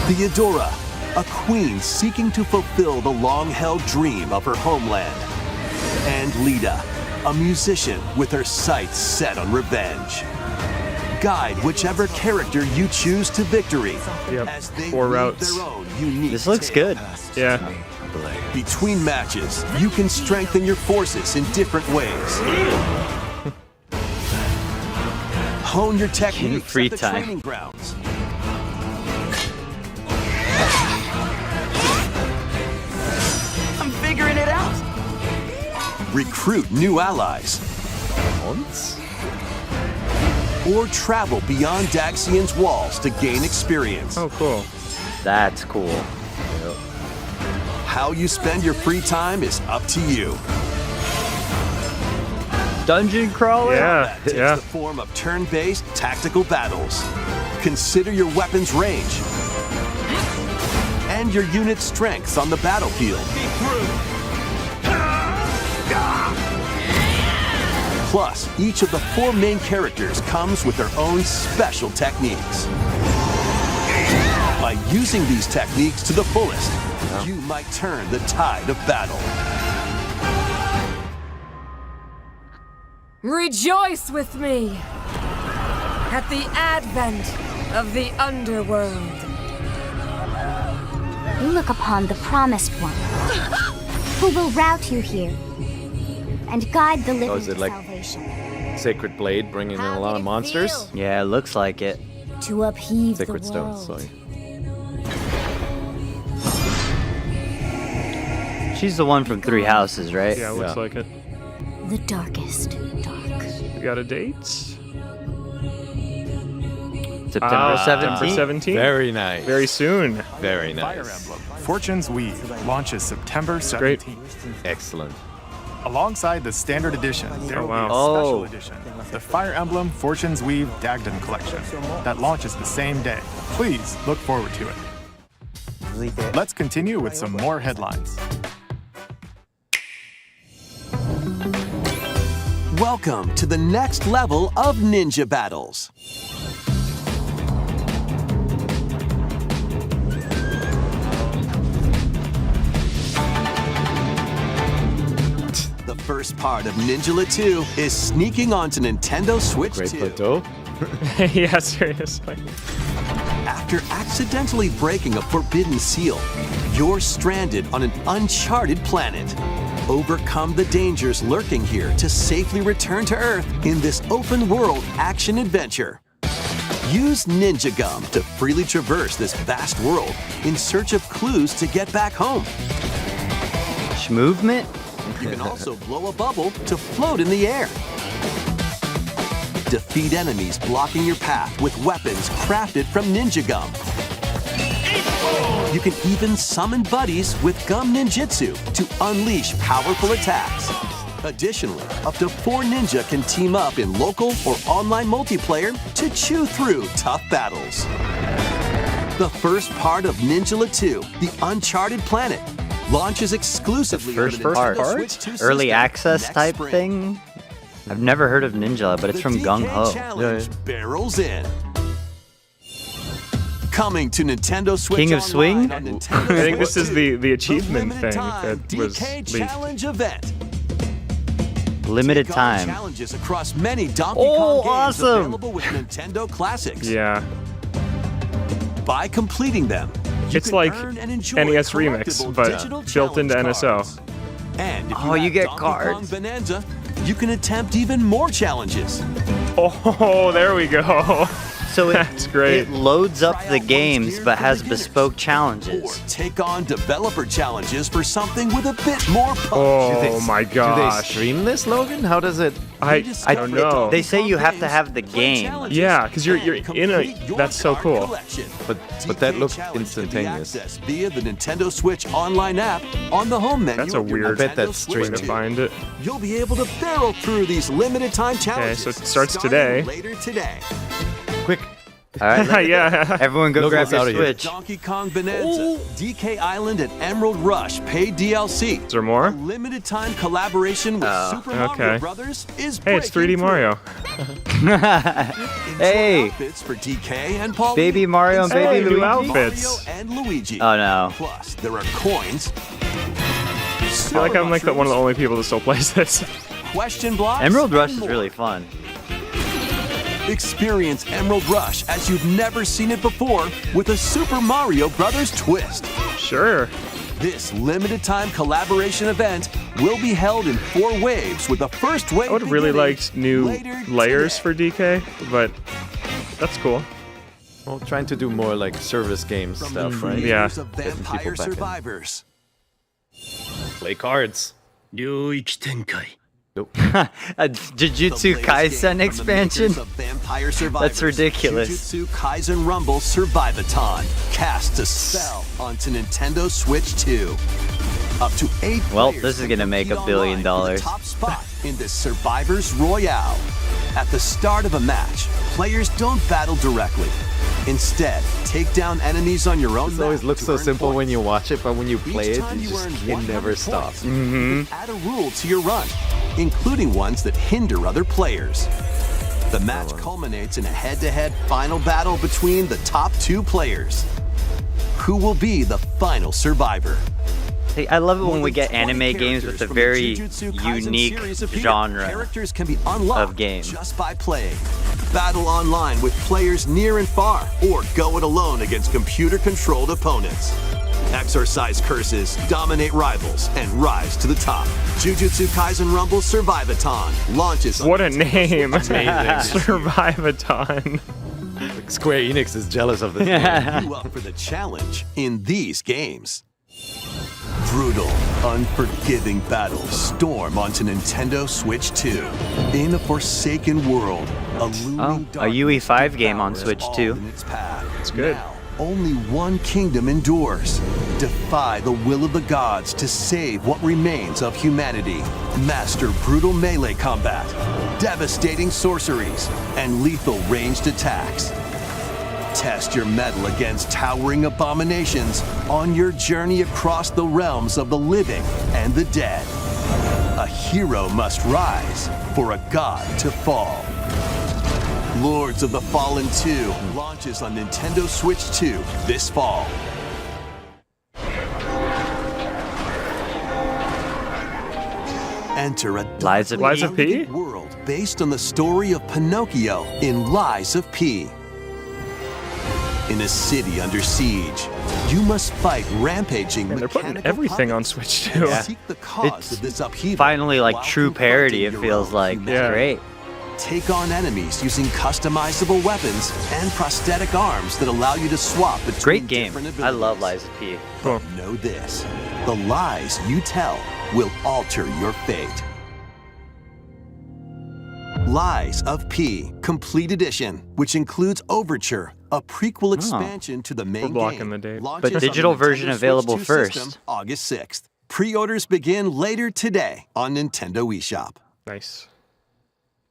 Theodora, a queen seeking to fulfill the long-held dream of her homeland. And Lita, a musician with her sights set on revenge. Guide whichever character you choose to victory. Yep. As they 4 lead routes. their own unique This looks tale. good. Yeah. Between matches, you can strengthen your forces in different ways. Hone your techniques free at the time. training grounds. I'm figuring it out. Recruit new allies. Or travel beyond Daxian's walls to gain experience. Oh, cool. That's cool. How you spend your free time is up to you. Dungeon crawler? Yeah, That takes the form of turn-based tactical battles. Consider your weapon's range and your unit's strengths on the battlefield. Plus, each of the 4 main characters comes with their own special techniques. By using these techniques to the fullest, you might turn the tide of battle. Rejoice with me at the advent of the underworld. You look upon the promised one, who will route you here and guide the living is it to like salvation. Sacred Blade bringing in a lot of monsters? Yeah, it looks like it. To upheave Sacred the Stones, world. sorry. She's the one from Three Houses, right? Yeah, looks like it. The darkest dark. We got a date? September 17th. 17th? Very nice. Very soon. Very Fire nice. Emblem Fortune's Weave launches September 17th. Great. Excellent. Alongside the Standard Edition, there will wow. be a special edition, the Fire Emblem Fortune's Weave Dagden Collection, that launches the same day. Please look forward to it. Let's continue with some more headlines. Welcome to the next level of ninja battles. The first part of Ninjala 2 is sneaking onto Nintendo Switch Great 2. plateau. Yeah, seriously. After accidentally breaking a forbidden seal, you're stranded on an uncharted planet. Overcome the dangers lurking here to safely return to Earth in this open-world action-adventure. Use Ninja Gum to freely traverse this vast world in search of clues to get back home. Movement? You can also blow a bubble to float in the air. Defeat enemies blocking your path with weapons crafted from Ninja Gum. You can even summon buddies with Gum Ninjutsu to unleash powerful attacks. Additionally, up to 4 ninja can team up in local or online multiplayer to chew through tough battles. The first part of Ninjala 2, The Uncharted Planet, launches exclusively First on the part? Nintendo Switch 2 Early system access next type spring. thing? I've never heard of Ninja, but it's from The Gung DK Ho. Challenge barrels in. Coming to Nintendo Switch King of Online Swing? on Nintendo I think this Switch is 2, the achievement limited thing time that was DK leaked. Challenge event. Limited Take on time. challenges across many Donkey Oh, Kong games awesome. available with Nintendo Classics. Yeah. By completing them, you It's can like earn and enjoy NES collectible Remix, but digital built into challenge NSO. cards. And if Oh, you have get Donkey Kong cards. Bonanza, you can attempt even more challenges. Oh, there we go. So That's great. it loads up Try the out one's games, geared but for has beginners. bespoke Or challenges. take on developer challenges for something with a bit more punch. Oh my Do they gosh. stream this, Logan? How does it? I don't know. They say you have to have the game. Yeah, 'cause you're in a. That's so cool. But that looked instantaneous. Via the Nintendo Switch online app on the home menu. That's a of your weird I bet Nintendo that's Switch way to 2. find it. You'll be able to barrel through these limited time challenges. so it starts starting today. Later today. Quick. All right, Yeah. everyone go Look grab what's your out of here. Switch. Donkey Kong Bonanza, DK Island, and Emerald Rush paid DLC. Is there more? A limited time collaboration with Super Mario okay. Brothers is Hey, it's 3D breaking Mario. through. Enjoy Hey. outfits for DK and Paul. Baby Mario and Hey, Baby new Luigi. outfits. Mario and Luigi. Oh no. Plus, there are coins. I feel like I'm like one of the only people that still plays this. Question blocks. Emerald Rush and is more. really fun. Experience Emerald Rush as you've never seen it before with a Super Mario Brothers twist. Sure. This limited time collaboration event will be held in 4 waves with the first wave I would have really beginning liked new later layers today. for DK, but that's cool. Well, trying to do more like service game From stuff, the right? Yeah. creators of Getting people Vampire back in. Survivors. Play cards. Nope. A Jujutsu Kaisen expansion? Vampire Survivors. That's ridiculous. Jujutsu Kaisen Rumble Survivathon casts a spell onto Nintendo Switch 2. Up to 8 Well, players this is can gonna make compete $1 billion. online for the top spot in the Survivors Royale. At the start of a match, players don't battle directly. Instead, take down enemies on your own It always map looks to so earn simple when points. you watch it, but when you play Each it, time you earn it 100 never points, stops. you can add a rule to your run, including ones that hinder other players. The match culminates in a head-to-head final battle between the top 2 players. Who will be the final survivor? Hey, I love it when More we than get 20 anime games with characters a from the very Jujutsu Kaisen unique series appear. genre Characters can be unlocked of game. just by playing. Battle online with players near and far, or go it alone against computer-controlled opponents. Exorcise curses, dominate rivals, and rise to the top. Jujutsu Kaisen Rumble Survivathon launches on What a Nintendo name. Switch 2. Survivathon. Like Square Enix is jealous of this. You up for the challenge in these games. Brutal, unforgiving battles storm onto Nintendo Switch 2. In a forsaken world, a looming a UE5 game on darkness Switch all 2. in its path. It's good. Now, only one kingdom endures. Defy the will of the gods to save what remains of humanity. Master brutal melee combat, devastating sorceries, and lethal ranged attacks. Test your mettle against towering abominations on your journey across the realms of the living and the dead. A hero must rise for a god to fall. Lords of the Fallen 2 launches on Nintendo Switch 2 this fall. Enter a Lies of Lies of P? world based on the story of Pinocchio in Lies of P. In a city under siege, you must fight rampaging Man, they're putting mechanical everything on puppets Switch and 2. Yeah. seek the cause It's of this upheaval. Finally, like while true parody, it confronting your feels own like. humanity. Yeah. Great. Take on enemies using customizable weapons and prosthetic arms that allow you to swap between Great game. different I abilities. love Lies of P. Cool. Know this: the lies you tell will alter your fate. Lies of P Complete Edition, which includes Overture, a prequel expansion to the main blocking game. the date. Launches But on the digital Nintendo version Switch available 2 first. system August 6th. Pre-orders begin later today on Nintendo eShop. Nice.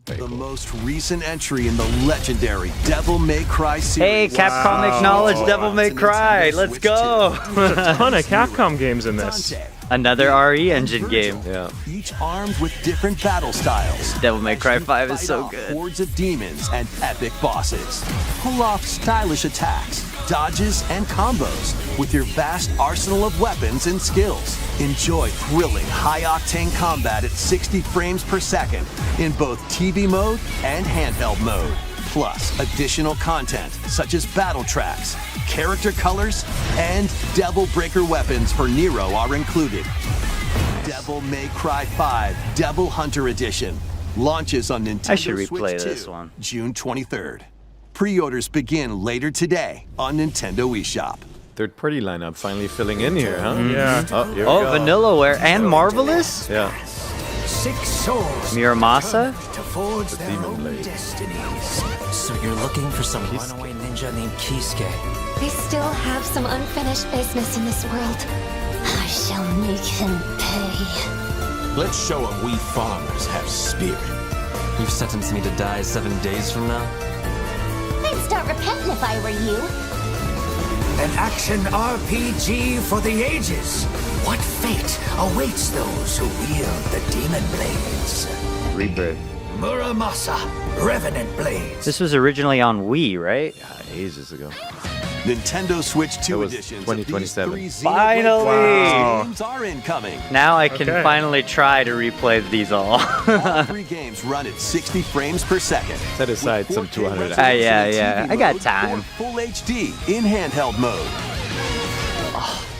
The most recent entry in the legendary Devil May Cry Hey, series. Capcom acknowledged Devil May Cry. Let's go. There's a ton of Capcom games in this. Another RE Engine game. Yeah. Each armed with different battle styles. Devil May Cry 5 is Fight so off good. hordes of demons and epic bosses. Pull off stylish attacks, dodges, and combos with your vast arsenal of weapons and skills. Enjoy thrilling, high-octane combat at 60 frames per second in both TV mode and handheld mode. Plus, additional content such as battle tracks, character colors, and Devil Breaker weapons for Nero are included. Devil May Cry 5 Devil Hunter Edition launches on Nintendo I should Switch replay 2, this one. June 23rd. Pre-orders begin later today on Nintendo eShop. Third-party lineup finally filling in here, huh? Yeah. Oh, here we Oh, go. Vanillaware and Marvelous? Yeah. 6 souls Miramasa? to forge their Demon own Blade. destinies. So you're looking for some runaway ninja named Kisuke. They still have some unfinished business in this world. I shall make him pay. Let's show him we farmers have spirit. You've sentenced me to die 7 days from now? I'd start repenting if I were you. An action RPG for the ages. What fate awaits those who wield the demon blades? Rebirth. Muramasa, Revenant Blades. This was originally on Wii, right? Ages ago. Nintendo Switch 2 was editions 2027. of these 3 Finally! Xenoblade games are incoming. Now I can Okay. finally try to replay these all. All 3 games run at 60 frames per second. Set aside some 200 200 hours. Yeah, I got time. Full HD in handheld mode.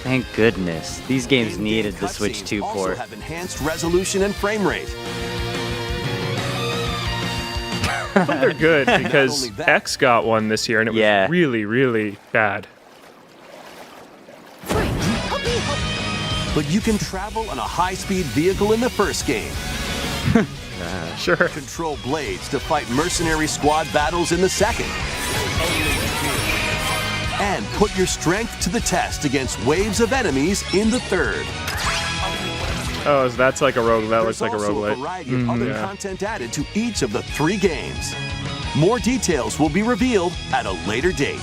Thank goodness. These games In-game needed the Switch cutscenes 2 also port. have enhanced resolution and frame rate. They're good because only that- X got one this year and it was Yeah. really, really bad. But you can travel on a high-speed vehicle in the first game. Sure. Control blades to fight mercenary squad battles in the second. And put your strength to the test against waves of enemies in the third. Oh, so that's like a rogue. That looks There's like a also roguelite. variety of other yeah. content added to each of the 3 games. More details will be revealed at a later date.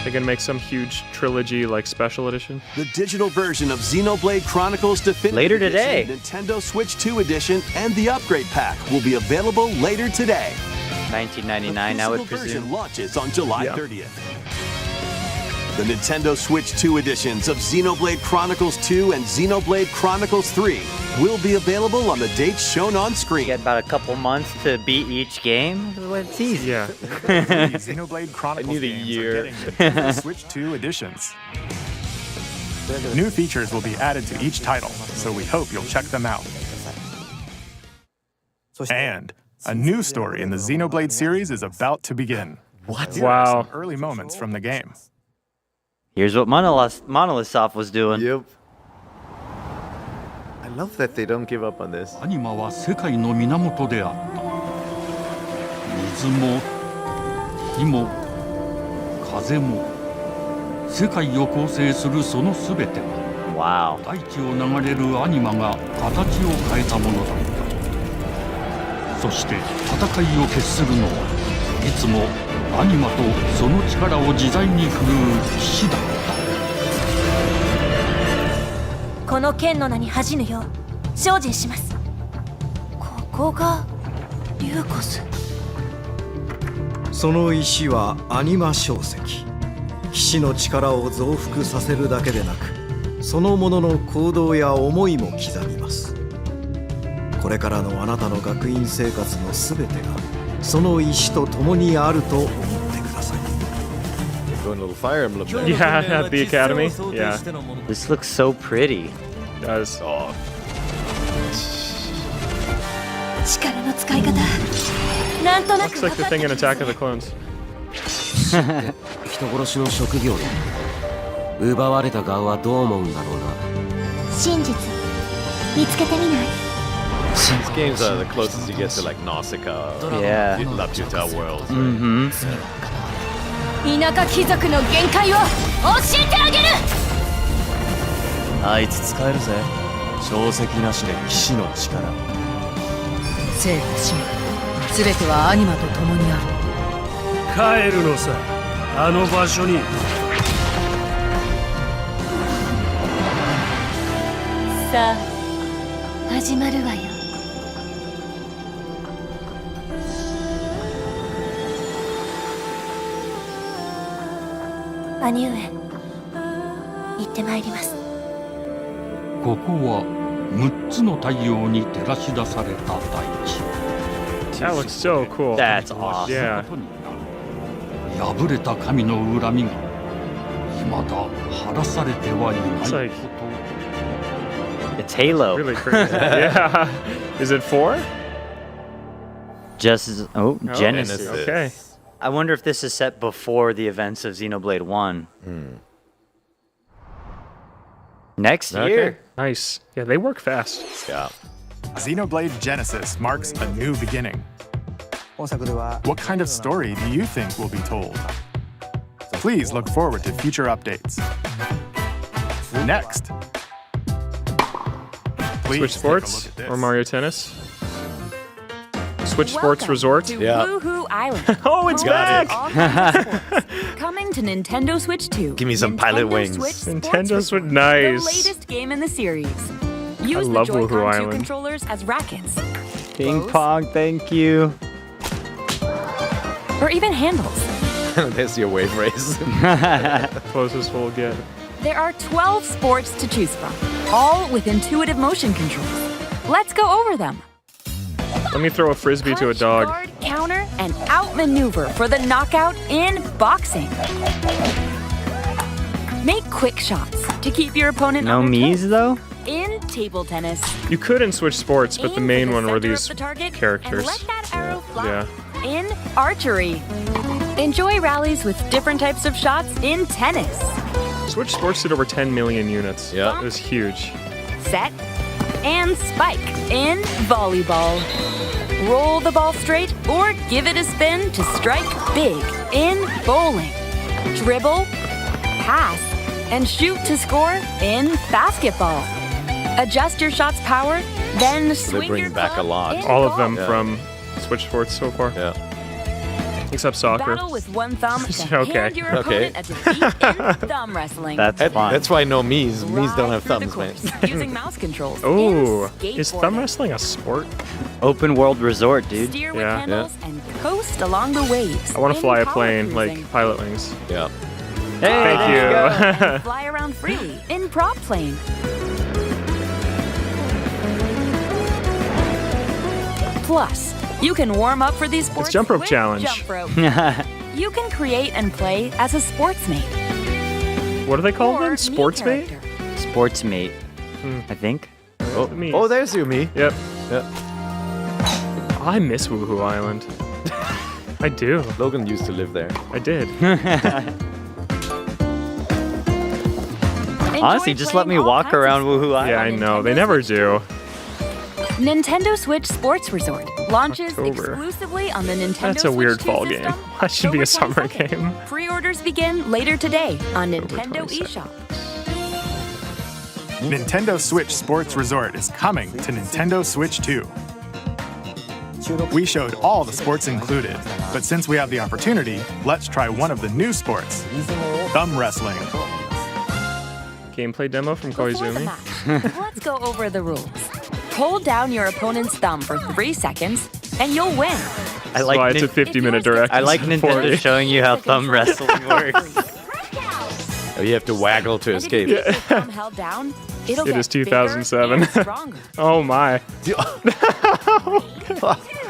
They're gonna make some huge trilogy like special edition. The digital version of Xenoblade Chronicles Definitive Later Edition, today. Nintendo Switch 2 Edition, and the upgrade pack will be available later today. $19.99, I The would physical version presume. launches on July Yeah. 30th. The Nintendo Switch 2 editions of Xenoblade Chronicles 2 and Xenoblade Chronicles 3 will be available on the dates shown on screen. Get about a couple months to beat each game. It's easy. Yeah. The Xenoblade Chronicles need a games year. are getting Nintendo Switch 2 editions. New features will be added to each title, so we hope you'll check them out. And a new story in the Xenoblade series is about to begin. What? Here are Wow. some early moments from the game. Here's what Monolith Soft was doing. Yep. I love that they don't give up on this. アニマは世界の源であった水も火も風も世界を構成するそのすべては Wow. 大地を流れるアニマが形を変えたものだったそして戦いを決するのはいつもアニマとその力を自在に振るう騎士だったこの剣の名に恥じぬよう精進します。ここがリューコス。その石はアニマ晶石。騎士の力を増幅させるだけでなく、そのものの行動や思いも刻みます。これからのあなたの学院生活のすべてがその石と共にあると思ってください。 Going a little Fire Emblem there. Yeah, at the academy. Yeah. This looks so pretty. It does. Oh. 力の使い方。なんとなく Looks like the thing in Attack of the Clones. 人殺しの職業だ。奪われた側はどう思うんだろうな。真実見つけてみない？ These games are the closest you get to like Nausicaa. Yeah. La Puta World. Mm-hmm. 田舎貴族の限界を教えてあげる。あいつ使えるぜ。小石なしで騎士の力。生と死すべてはアニマと共にある。帰るのさ、あの場所に。さあ、始まるわよ。兄上、行ってまいります。ここは6つの太陽に照らし出された大地。 That looks so cool. That's awesome. Yeah. 破れた神の恨みが未だ晴らされてはいないこと。 It's Halo. Really crazy. Yeah. Is it 4? Genesis. Okay. I wonder if this is set before the events of Xenoblade 1. Next year. Nice. Yeah, they work fast. Yeah. Xenoblade Genesis marks a new beginning. What kind of story do you think will be told? Please look forward to future updates. Next. Switch Sports or Mario Tennis? Switch Sports Resort? To Woohoo Island. Oh, it's back! Coming to Nintendo Switch 2. Give me some Pilot Wings. Nintendo Switch, nice. The latest game in the series. I Use love the Woohoo Joy-Con 2 Island. controllers as rackets. Ping pong, thank you. Or even handles. There's your wave race. Closest we'll get. There are 12 sports to choose from, all with intuitive motion controls. Let's go over them. Let me throw a frisbee to a dog. Guard, counter, and outmaneuver for the knockout in boxing. Make quick shots to keep your opponent No on their Mii's toes. though? In table tennis, You could in Switch Sports, but the aim main for one were center of these the target characters. And let that arrow fly. Yeah. In archery, enjoy rallies with different types of shots in tennis. Switch Sports did over 10 million units. Yeah. It was huge. Set and spike in volleyball. Roll the ball straight or give it a spin to strike big in bowling. Dribble, pass, and shoot to score in basketball. Adjust your shot's power, then They swing bring your back a club lot. in All of them golf. from Switch Sports so far. Yeah. Except soccer. Battle with one thumb to Okay. hand your Okay. opponent a defeat in thumb wrestling. That's why no Mii's. Mii's don't have Ride through thumbs, the man. course using mouse controls. Oh, in is thumb wrestling a sport? Open world resort, dude. Steer with Yeah. handles and coast along the waves. I want to in fly a power plane cruising. like Pilot Wings. Yeah. Hey, Thank there you. go. Fly around freely in prop plane. Plus, you can warm up for these sports jump rope with challenge. Jump rope. You can create and play as a sportsmate. What do they call Or them? me Sportsmate? character. Sportsmate, I think. Oh, there's your Mii. Yep. Yep. I miss Woohoo Island. I do. Logan used to live there. I did. Honestly, just let me walk around Woohoo Island. Yeah, I know. They never do. Nintendo Switch Sports Resort launches October. exclusively on the Nintendo That's a Switch weird 2 fall system, game. That should be a October summer 22nd. game. Pre-orders begin later today on Nintendo 22nd. eShop. Nintendo Switch Sports Resort is coming to Nintendo Switch 2. We showed all the sports included, but since we have the opportunity, let's try one of the new sports, thumb wrestling. Gameplay demo from Before the Koizumi. match, let's go over the rules. Hold down your opponent's thumb for 3 seconds, and you'll win. I like Why it's a Nin- 50-minute direct. I like instead of Nintendo 40. showing you how thumb wrestling works. Oh, you have to waggle to And if you escape. keep your thumb held down, it'll It get is 2007. bigger and stronger. Oh my.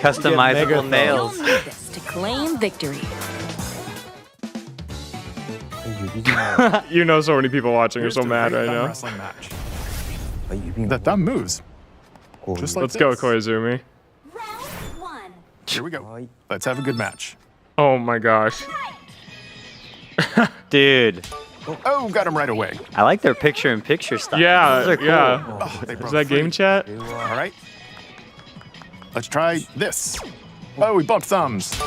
Customizable nails. You'll need this to claim victory. You know so many people watching are so mad right Thumb now. wrestling match. The thumb moves. Just like Let's go, this. Koizumi. Here we go. Let's have a good match. Oh my gosh. Dude, Oh, got him right away. I like their picture-in-picture stuff. Yeah, Those are cool. yeah. Oh, they Is broke that free. game chat? All right. Let's try this. Oh, we bumped thumbs.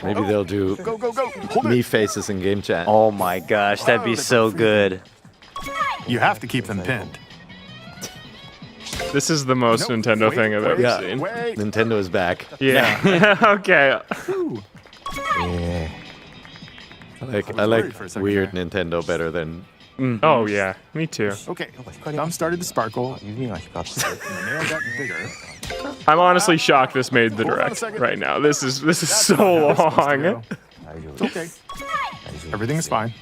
Maybe they'll do Go, go, go. Hold me it. faces in game chat. Oh my gosh, that'd be so good. You have to keep them pinned. This is the most Nintendo thing I've ever Yeah. seen. Nintendo is back. Yeah. Okay. Yeah. I like weird Nintendo better than. Oh yeah, me too. Okay, thumb started to sparkle. And the nail got bigger. I'm honestly shocked this made the Hold on a direct second. right now. This is That's so not how it's supposed to long. go. It's okay. Everything's fine.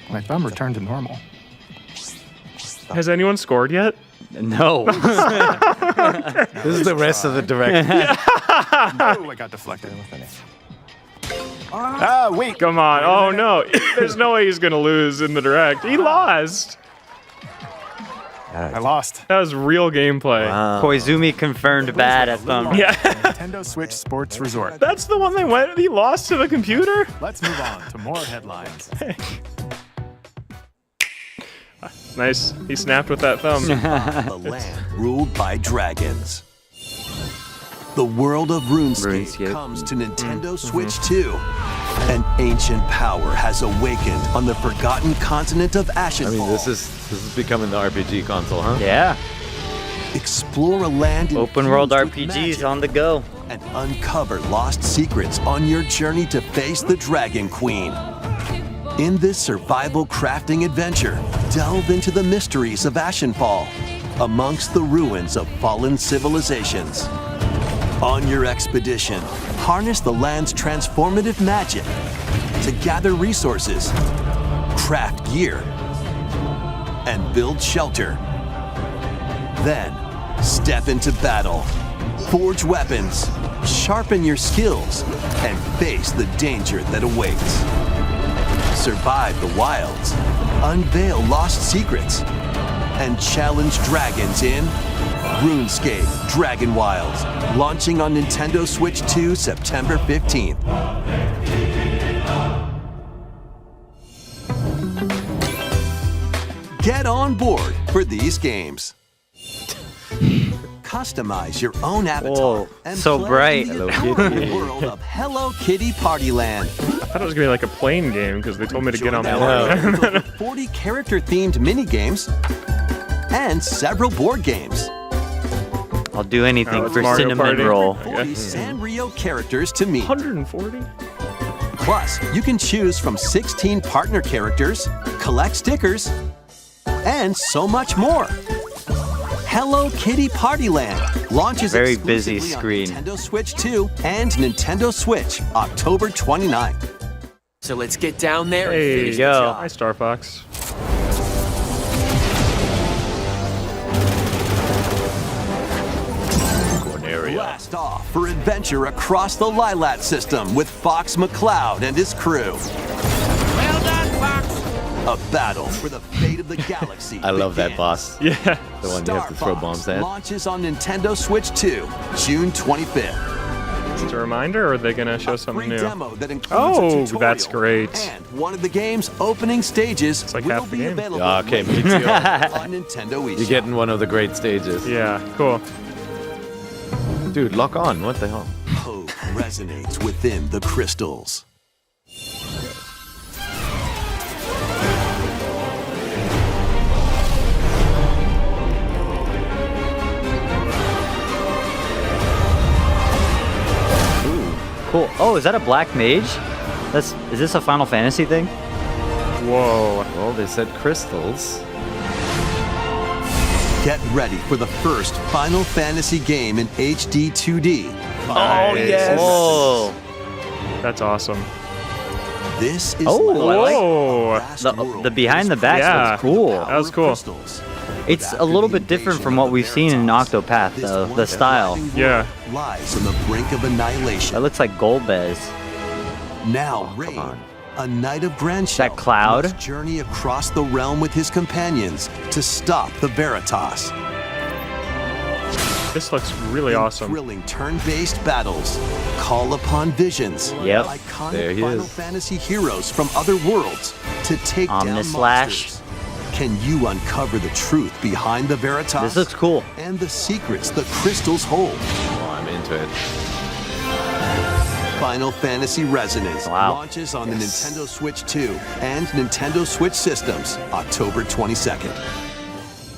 My thumb returned to normal. Has anyone scored yet? No. This is the rest of the direct. Oh, I got deflected. Ah, wait. Come on. Oh no. There's no way he's gonna lose in the direct. He lost. I lost. That was real gameplay. Koizumi confirmed bad at thumb. Yeah. Nintendo Switch Sports Resort. That's the one they went. He lost to the computer. Let's move on to more headlines. Nice. He snapped with that thumb. The land ruled by dragons. The world of RuneScape comes to Nintendo Switch 2. An ancient power has awakened on the forgotten continent of Ashenfall. I mean, this is becoming the RPG console, huh? Yeah. Explore a land Open world infused with RPGs magic on the go. and uncover lost secrets on your journey to face the Dragon Queen. In this survival crafting adventure, delve into the mysteries of Ashenfall, amongst the ruins of fallen civilizations. On your expedition, harness the land's transformative magic to gather resources, craft gear, and build shelter. Then, step into battle, forge weapons, sharpen your skills, and face the danger that awaits. Survive the wilds, unveil lost secrets, and challenge dragons in RuneScape Dragon Wilds, launching on Nintendo Switch 2 September 15th. Get on board for these games. Customize your own avatar Whoa, and so play bright. in the Hello adorable Kitty. world of Hello Kitty Party Land. I thought it was gonna be like a plane game because they told me to get on Join board. the over 40 character-themed mini-games and several board games. I'll do anything it's for Mario cinnamon Party. roll. 40 Sanrio characters to meet. 140? Plus, you can choose from 16 partner characters, collect stickers, and so much more. Hello Kitty Party Land launches Very busy exclusively screen. on Nintendo Switch 2 and Nintendo Switch October 29th. So let's get down there and Hey, finish the go. job. Hi, Star Fox. Blast off for adventure across the Lilat system with Fox McCloud and his crew. Well done, Fox. A battle for the fate of the galaxy. I love that begins. boss. Yeah. The one you have to throw bombs at. Launches on Nintendo Switch 2, June 25th. Just a reminder, or are they gonna show something Free new? demo that includes Oh, a tutorial that's great. And one of the game's opening stages It's like will half the be game. available Yeah, okay, me later too. on Nintendo eShop. You're getting one of the great stages. Yeah, cool. Dude, lock on. What the hell? Hope resonates within the crystals. Cool. Oh, is that a black mage? Is this a Final Fantasy thing? Whoa. Well, they said crystals. Get ready for the first Final Fantasy game in HD 2D. Oh, yes. Oh, That's awesome. This is Oh, I like Whoa. the behind the back Yeah. looks cool. That was cool. It's a little bit different from what we've seen in Octopath, though, the style. Yeah. Lies on the brink of annihilation. That looks like Golbez. Now, Rain, a knight of Grandshell, That Cloud? must journey across the realm with his companions to stop the Veritas. This looks really awesome. Thrilling turn-based battles call upon visions. Yep. Iconic There he Final is. Fantasy heroes from other worlds to take down Omnislash. monsters. Can you uncover the truth behind the Veritas? This looks cool. And the secrets the crystals hold. Oh, I'm into it. Final Fantasy Resonance launches on the Nintendo Switch 2 and Nintendo Switch systems October 22nd.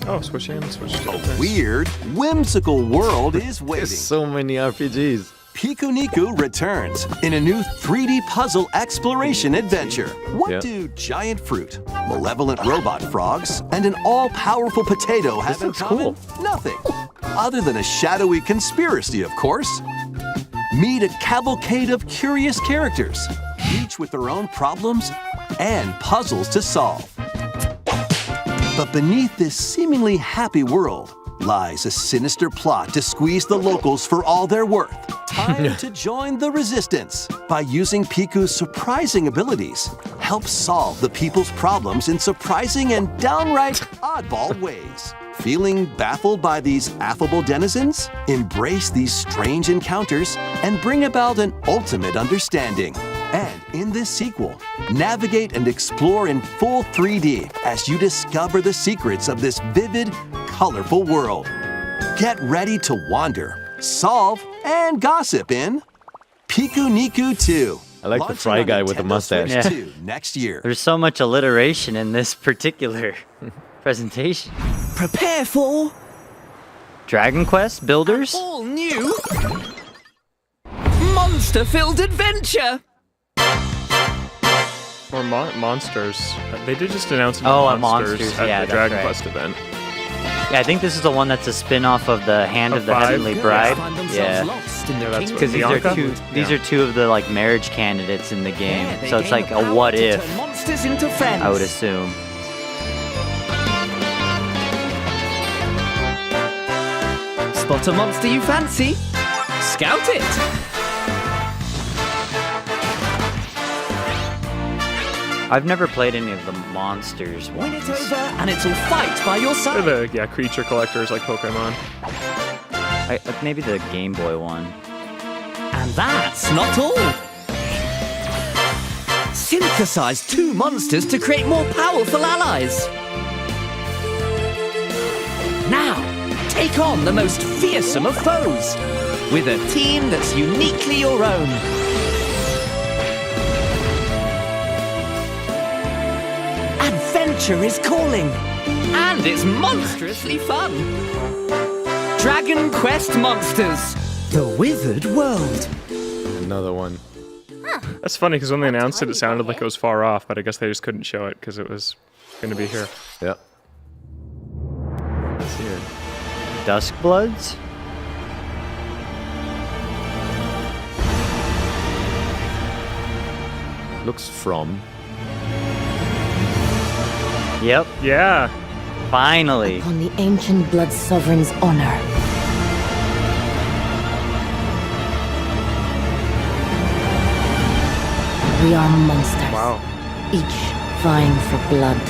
Oh, Switch and Switch 2. A weird, whimsical world is waiting. There's so many RPGs. Pikuniku returns in a new 3D puzzle exploration adventure. What do giant fruit, malevolent robot frogs, and an all-powerful potato have in common? Nothing. Other than a shadowy conspiracy, of course. Meet a cavalcade of curious characters, each with their own problems and puzzles to solve. But beneath this seemingly happy world lies a sinister plot to squeeze the locals for all they're worth. Time to join the resistance. By using Piku's surprising abilities, help solve the people's problems in surprising and downright oddball ways. Feeling baffled by these affable denizens? Embrace these strange encounters and bring about an ultimate understanding. And in this sequel, navigate and explore in full 3D as you discover the secrets of this vivid, colorful world. Get ready to wander, solve, and gossip in Pikuniku 2. I like the fry guy with the mustache. Switch 2 next year. There's so much alliteration in this particular presentation. Prepare for Dragon Quest Builders? all new monster-filled adventure. Or monsters. They did just announce Monsters, at yeah, the that's Dragon right. Quest event. Yeah, I think this is the one that's a spin-off of the Hand of the Five? Heavenly Bride. Yeah. Because what these are Bianca? two. These are two of the like marriage candidates in the game. Yeah, they So it's gain like the a power what to if. turn monsters into friends. I would assume. Spot a monster you fancy? Scout it. I've never played any of the monsters Win ones. it over, and it'll fight by your side. They're the creature collectors like Pokemon. Maybe the Game Boy one. And that's not all. Synthesize two monsters to create more powerful allies. Now, take on the most fearsome of foes with a team that's uniquely your own. Adventure is calling, and it's monstrously fun. Dragon Quest Monsters, the Withered World. Another one. That's funny because when they announced it, it sounded like it was far off, but I guess they just couldn't show it because it was going to be here. Yep. Let's see it. Duskbloods? Looks from. Yep. Yeah. Finally. On the ancient blood sovereign's honor. We are monsters. Wow. Each vying for blood.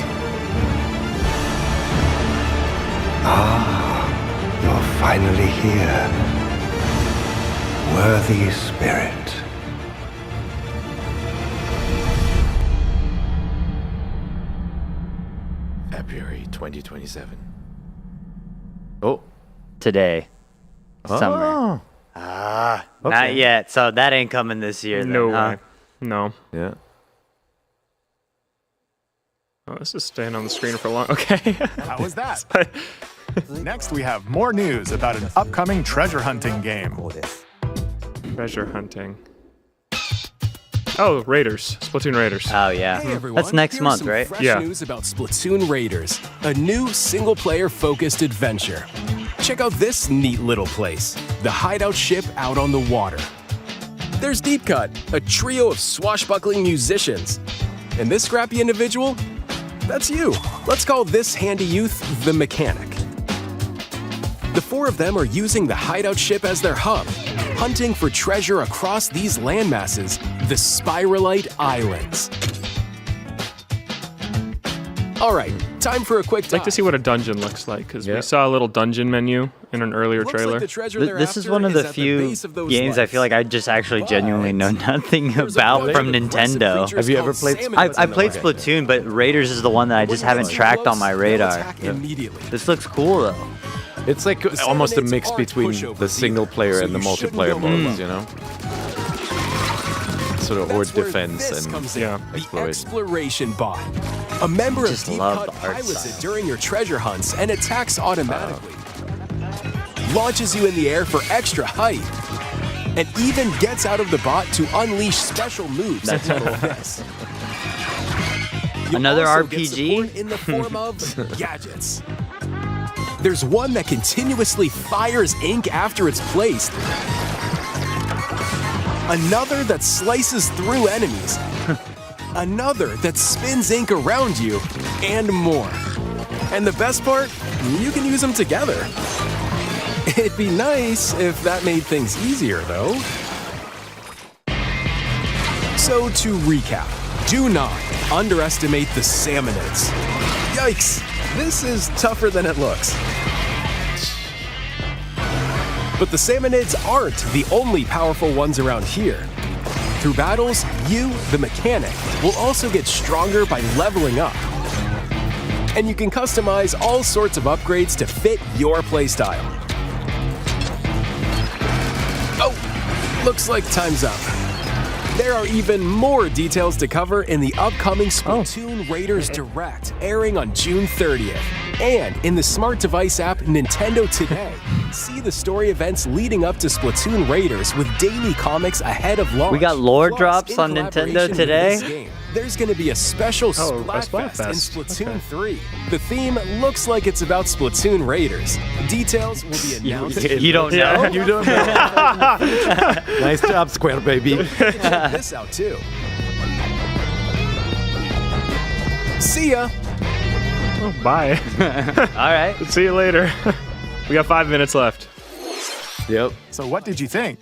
You're finally here. Worthy spirit. February 2027. Oh. Today. Oh. Summer. Okay. Not yet. So that ain't coming this year. No then, huh? way. No. Yeah. Oh, this is staying on the screen for long. Okay. How was that? Next, we have more news about an upcoming treasure hunting game. Treasure hunting. Oh, Raiders. Splatoon Raiders. Oh, yeah. Hey everyone, That's next here's month, some right? Fresh Yeah. news about Splatoon Raiders, a new single-player focused adventure. Check out this neat little place, the hideout ship out on the water. There's Deep Cut, a trio of swashbuckling musicians. And this scrappy individual? That's you. Let's call this handy youth the mechanic. The four of them are using the hideout ship as their hub, hunting for treasure across these landmasses, the Spiralite Islands. All right, Time for a quick I'd like to see what a dungeon looks like, because we saw a little dungeon menu in an earlier trailer. This is one of the few games I feel like I just actually genuinely know nothing about from Nintendo. Have you ever played Splatoon? I played Splatoon, but Raiders is the one that I just haven't tracked on my radar. This looks cool, though. It's like almost a mix between the single player and the multiplayer modes, you know? Sort of horde defense and the exploration bot. A member of Deep Cut pilots it during your treasure hunts and attacks automatically. Launches you in the air for extra height. And even gets out of the bot to unleash special moves. That's cool. Another also get RPG? support in the form of gadgets. There's one that continuously fires ink after it's placed. Another that slices through enemies. Another that spins ink around you, and more. And the best part, you can use them together. It'd be nice if that made things easier, though. So to recap, do not underestimate the Salmonids. Yikes, this is tougher than it looks. But the Salmonids aren't the only powerful ones around here. Through battles, you, the mechanic, will also get stronger by leveling up. And you can customize all sorts of upgrades to fit your playstyle. Oh, looks like time's up. There are even more details to cover in the upcoming Splatoon Raiders Direct, airing on June 30th. And in the smart device app Nintendo Today, see the story events leading up to Splatoon Raiders with daily comics ahead of launch. We got lore Plus, drops in on collaboration Nintendo with Today. this game, there's going to be a special Splatfest in Splatoon 3. The theme looks like it's about Splatoon Raiders. Details will be announced. You don't know? You don't know. Nice job, Square Baby. Check this out too. See ya. Oh, bye. All right. See you later. We got 5 minutes left. Yep. So what did you think?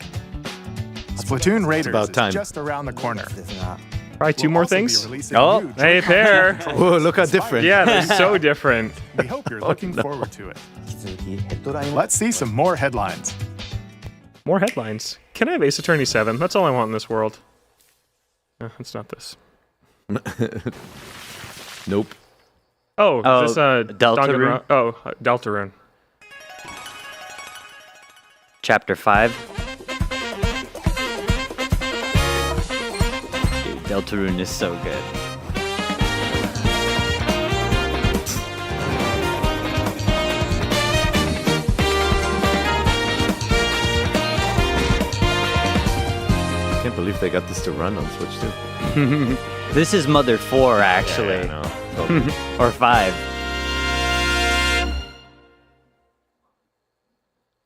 Splatoon Raiders about time. is just around the corner. Probably two We'll more also be things. releasing Oh, new hey, pair. Whoa, look how different. Yeah, they're so different. We hope you're looking forward to it. Let's see some more headlines. More headlines. Can I have Ace Attorney 7? That's all I want in this world. It's not this. Nope. Oh, is this Deltarune? Deltarune. Chapter 5. Dude, Deltarune is so good. I can't believe they got this to run on Switch too. This is Mother 4, actually. Yeah, I know. Or 5.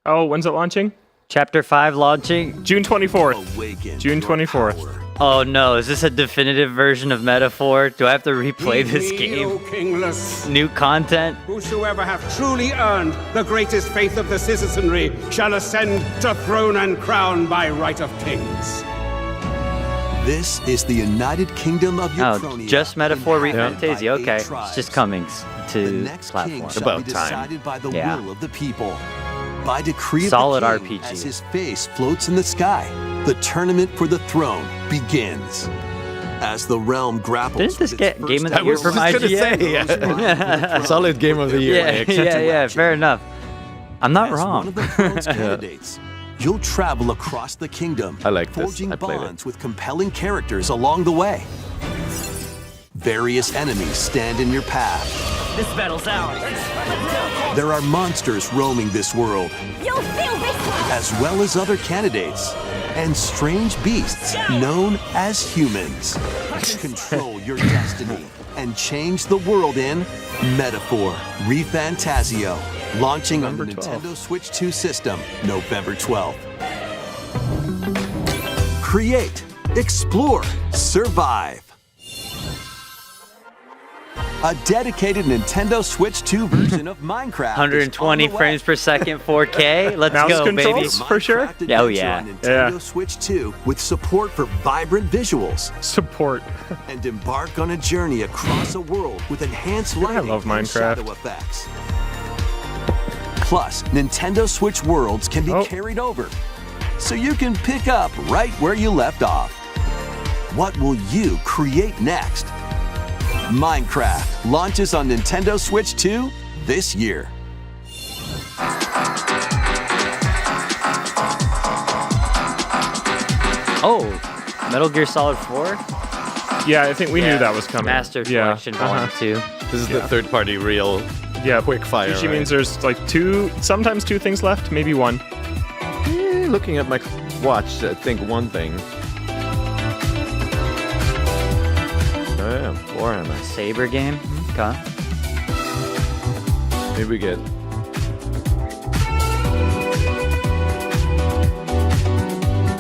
Oh, when's it launching? Chapter 5 launching? June 24th. June 24th. Oh no, is this a definitive version of Metaphor? Do I have to replay this game? Kingless. New content? Whosoever hath truly earned the greatest faith of the citizenry shall ascend to throne and crown by right of kings. This is the United Kingdom of Ukraine. Oh, just Metaphor Fantasia. Okay, tribes. it's just coming The to next king platform. shall be decided by the will of the people. By decree Solid of the king, RPG. as his face floats in the sky, the tournament for the throne begins. As the realm grapples Didn't this with get its Game of the first Year hour, from I was gonna IGN? say, solid Game of the Year. Yeah, fair enough. I'm not as wrong. one of the throne's candidates, you'll travel across the kingdom, I like this. forging I played it. bonds with compelling characters along the way. Various enemies stand in your path. This battle's ours. There are monsters roaming this world, You'll feel this one! as well as other candidates, and strange beasts known as humans. Control your destiny and change the world in Metaphor ReFantazio, launching on the Nintendo Switch 2 system November 12th. Create, explore, survive. a dedicated Nintendo Switch 2 version of Minecraft. 120 frames per second, 4K. Let's Mouse go, baby. controls, for sure. Oh, yeah. On Nintendo Switch 2 with support for vibrant visuals. Support. And embark on a journey across a world with enhanced lighting love and Minecraft. shadow effects. Plus, Nintendo Switch Worlds can be carried over, so you can pick up right where you left off. What will you create next? Minecraft launches on Nintendo Switch 2 this year. Oh, Metal Gear Solid 4? Yeah, I think we knew that was coming. Master Collection Volume 2. This is the third-party real quick fire. Usually means there's like sometimes two things left, maybe one. Looking at my watch, I think one thing. Oh yeah, Warhammer. Saber game? Okay. Maybe we get...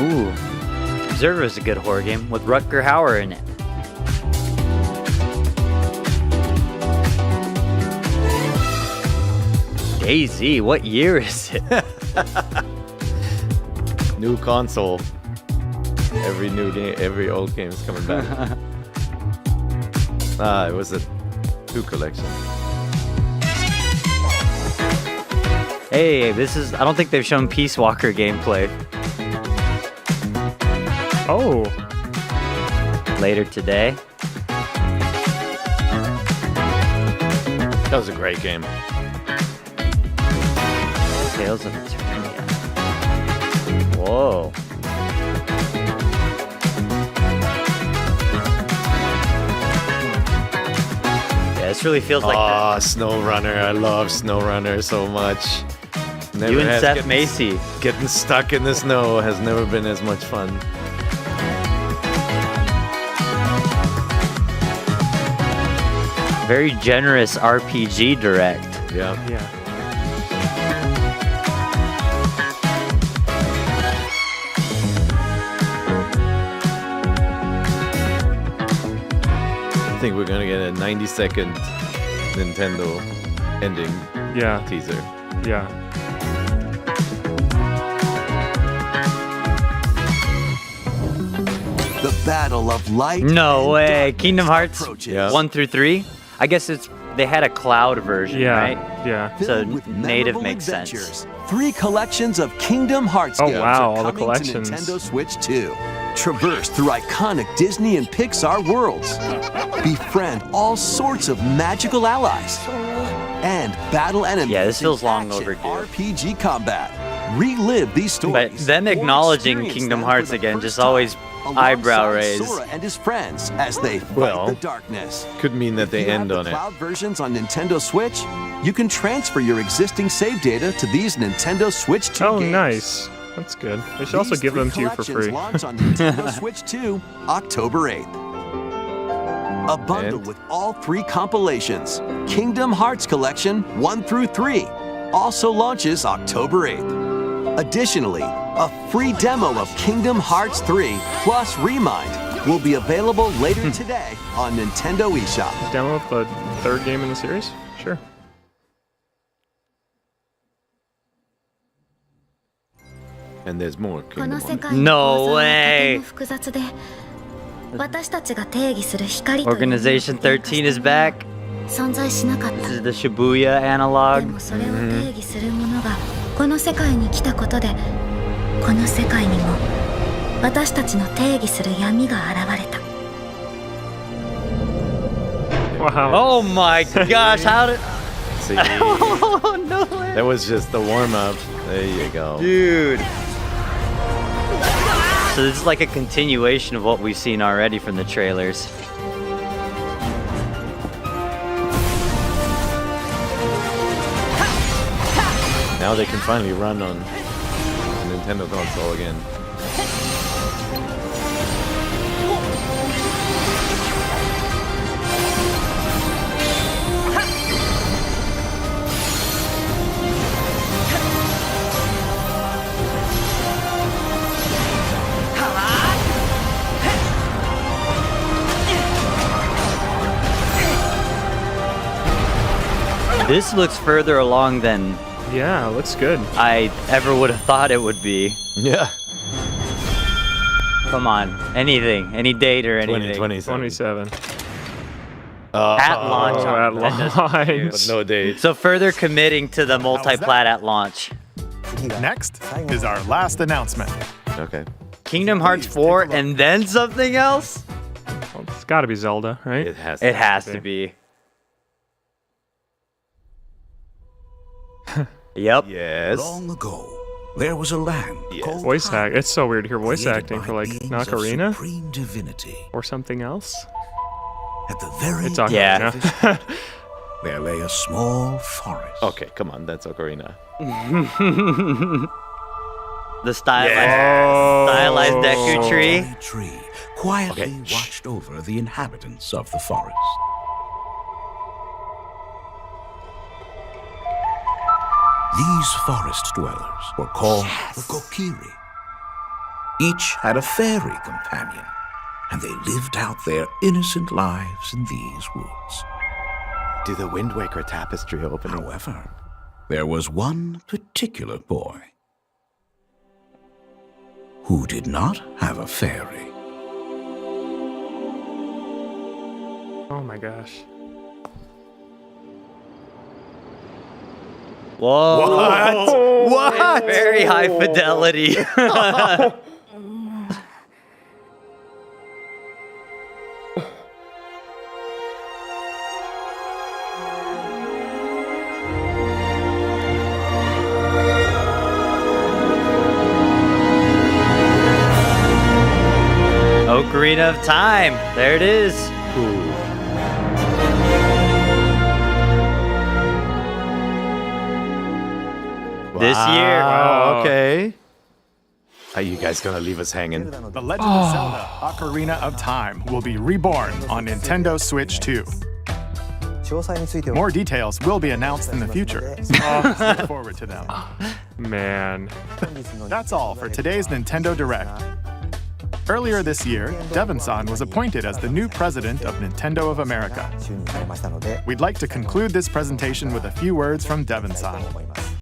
Ooh. Observer is a good horror game with Rutger Hauer in it. DayZ, what year is it? New console. Every new game, every old game is coming back. It was a 2 collection. Hey, I don't think they've shown Peace Walker gameplay. Oh. Later today. That was a great game. Tales of Eternia. Whoa. Yeah, this really feels like SnowRunner. I love SnowRunner so much. You and Seth Macy. Getting stuck in the snow has never been as much fun. Very generous RPG direct. Yeah. I think we're gonna get a 90-second Nintendo ending teaser. Yeah. The battle of light. No way. Kingdom Hearts approaches. 1 through 3? I guess they had a cloud version, right? Yeah. So Filled with native memorable makes adventures. sense. 3 collections of Kingdom Hearts Oh, games wow, are all the coming collections. to Nintendo Switch 2. Traverse through iconic Disney and Pixar worlds. Befriend all sorts of magical allies. And battle enemies. Yeah, this feels in long action overdue. RPG combat. Relive these stories. But them or acknowledging experience Kingdom them Hearts for the again, first just time, always eyebrow alongside raise. Sora and his friends as they fight Well, the darkness. Could mean that they If you end have on the it. cloud versions on Nintendo Switch, you can transfer your existing save data to these Nintendo Switch 2 Oh, games. nice. That's good. They should also These give 3 them to you for collections free. launch on Nintendo Switch 2, October 8th. A bundle with all 3 compilations. Kingdom Hearts Collection 1 through 3 also launches October 8th. Additionally, a free demo of Kingdom Hearts 3 plus Remind will be available later today on Nintendo eShop. Demo of the 3rd game in the series? Sure. And there's more Kingdom Hearts. No way. 複雑で私たちが定義する光という Organization 13 is back. 存在しなかった This is the Shibuya analog. でもそれを定義するものがこの世界に来たことでこの世界にも私たちの定義する闇が現れた Wow. Oh my gosh, how did... See, Oh, no way. that was just the warm-up. There you go. Dude. So this is like a continuation of what we've seen already from the trailers. Now they can finally run on a Nintendo console again. This looks further along than Yeah, looks good. I ever would have thought it would be. Yeah. Come on, anything, any date or anything. 27. At launch. At launch. But no date. So further committing to the multi-plat at launch. Next is our last announcement. Okay. Kingdom Hearts 4 and then something else? Well, it's got to be Zelda, right? It has It has to be. Yep. Yes. Long ago, there was a land called Voice act. It's so weird to hear voice created acting by for like beings an of ocarina supreme divinity. or something else. At the very It's end ocarina. of this land, there lay a small forest. Okay, come on, that's Ocarina. The stylized Deku tree. A tree quietly watched over the inhabitants of the forest. These forest dwellers were called the Kokiri. Each had a fairy companion, and they lived out their innocent lives in these woods. Do the Wind Waker tapestry opening. However, there was one particular boy who did not have a fairy. Oh my gosh. Whoa. What? Very high fidelity. Ocarina of Time. There it is. This year. Oh, okay. Are you guys gonna leave us hanging? The Legend of Zelda Ocarina of Time will be reborn on Nintendo Switch 2. More details will be announced in the future, so just look forward to them. Man. That's all for today's Nintendo Direct. Earlier this year, Devon-san was appointed as the new president of Nintendo of America. We'd like to conclude this presentation with a few words from Devon-san.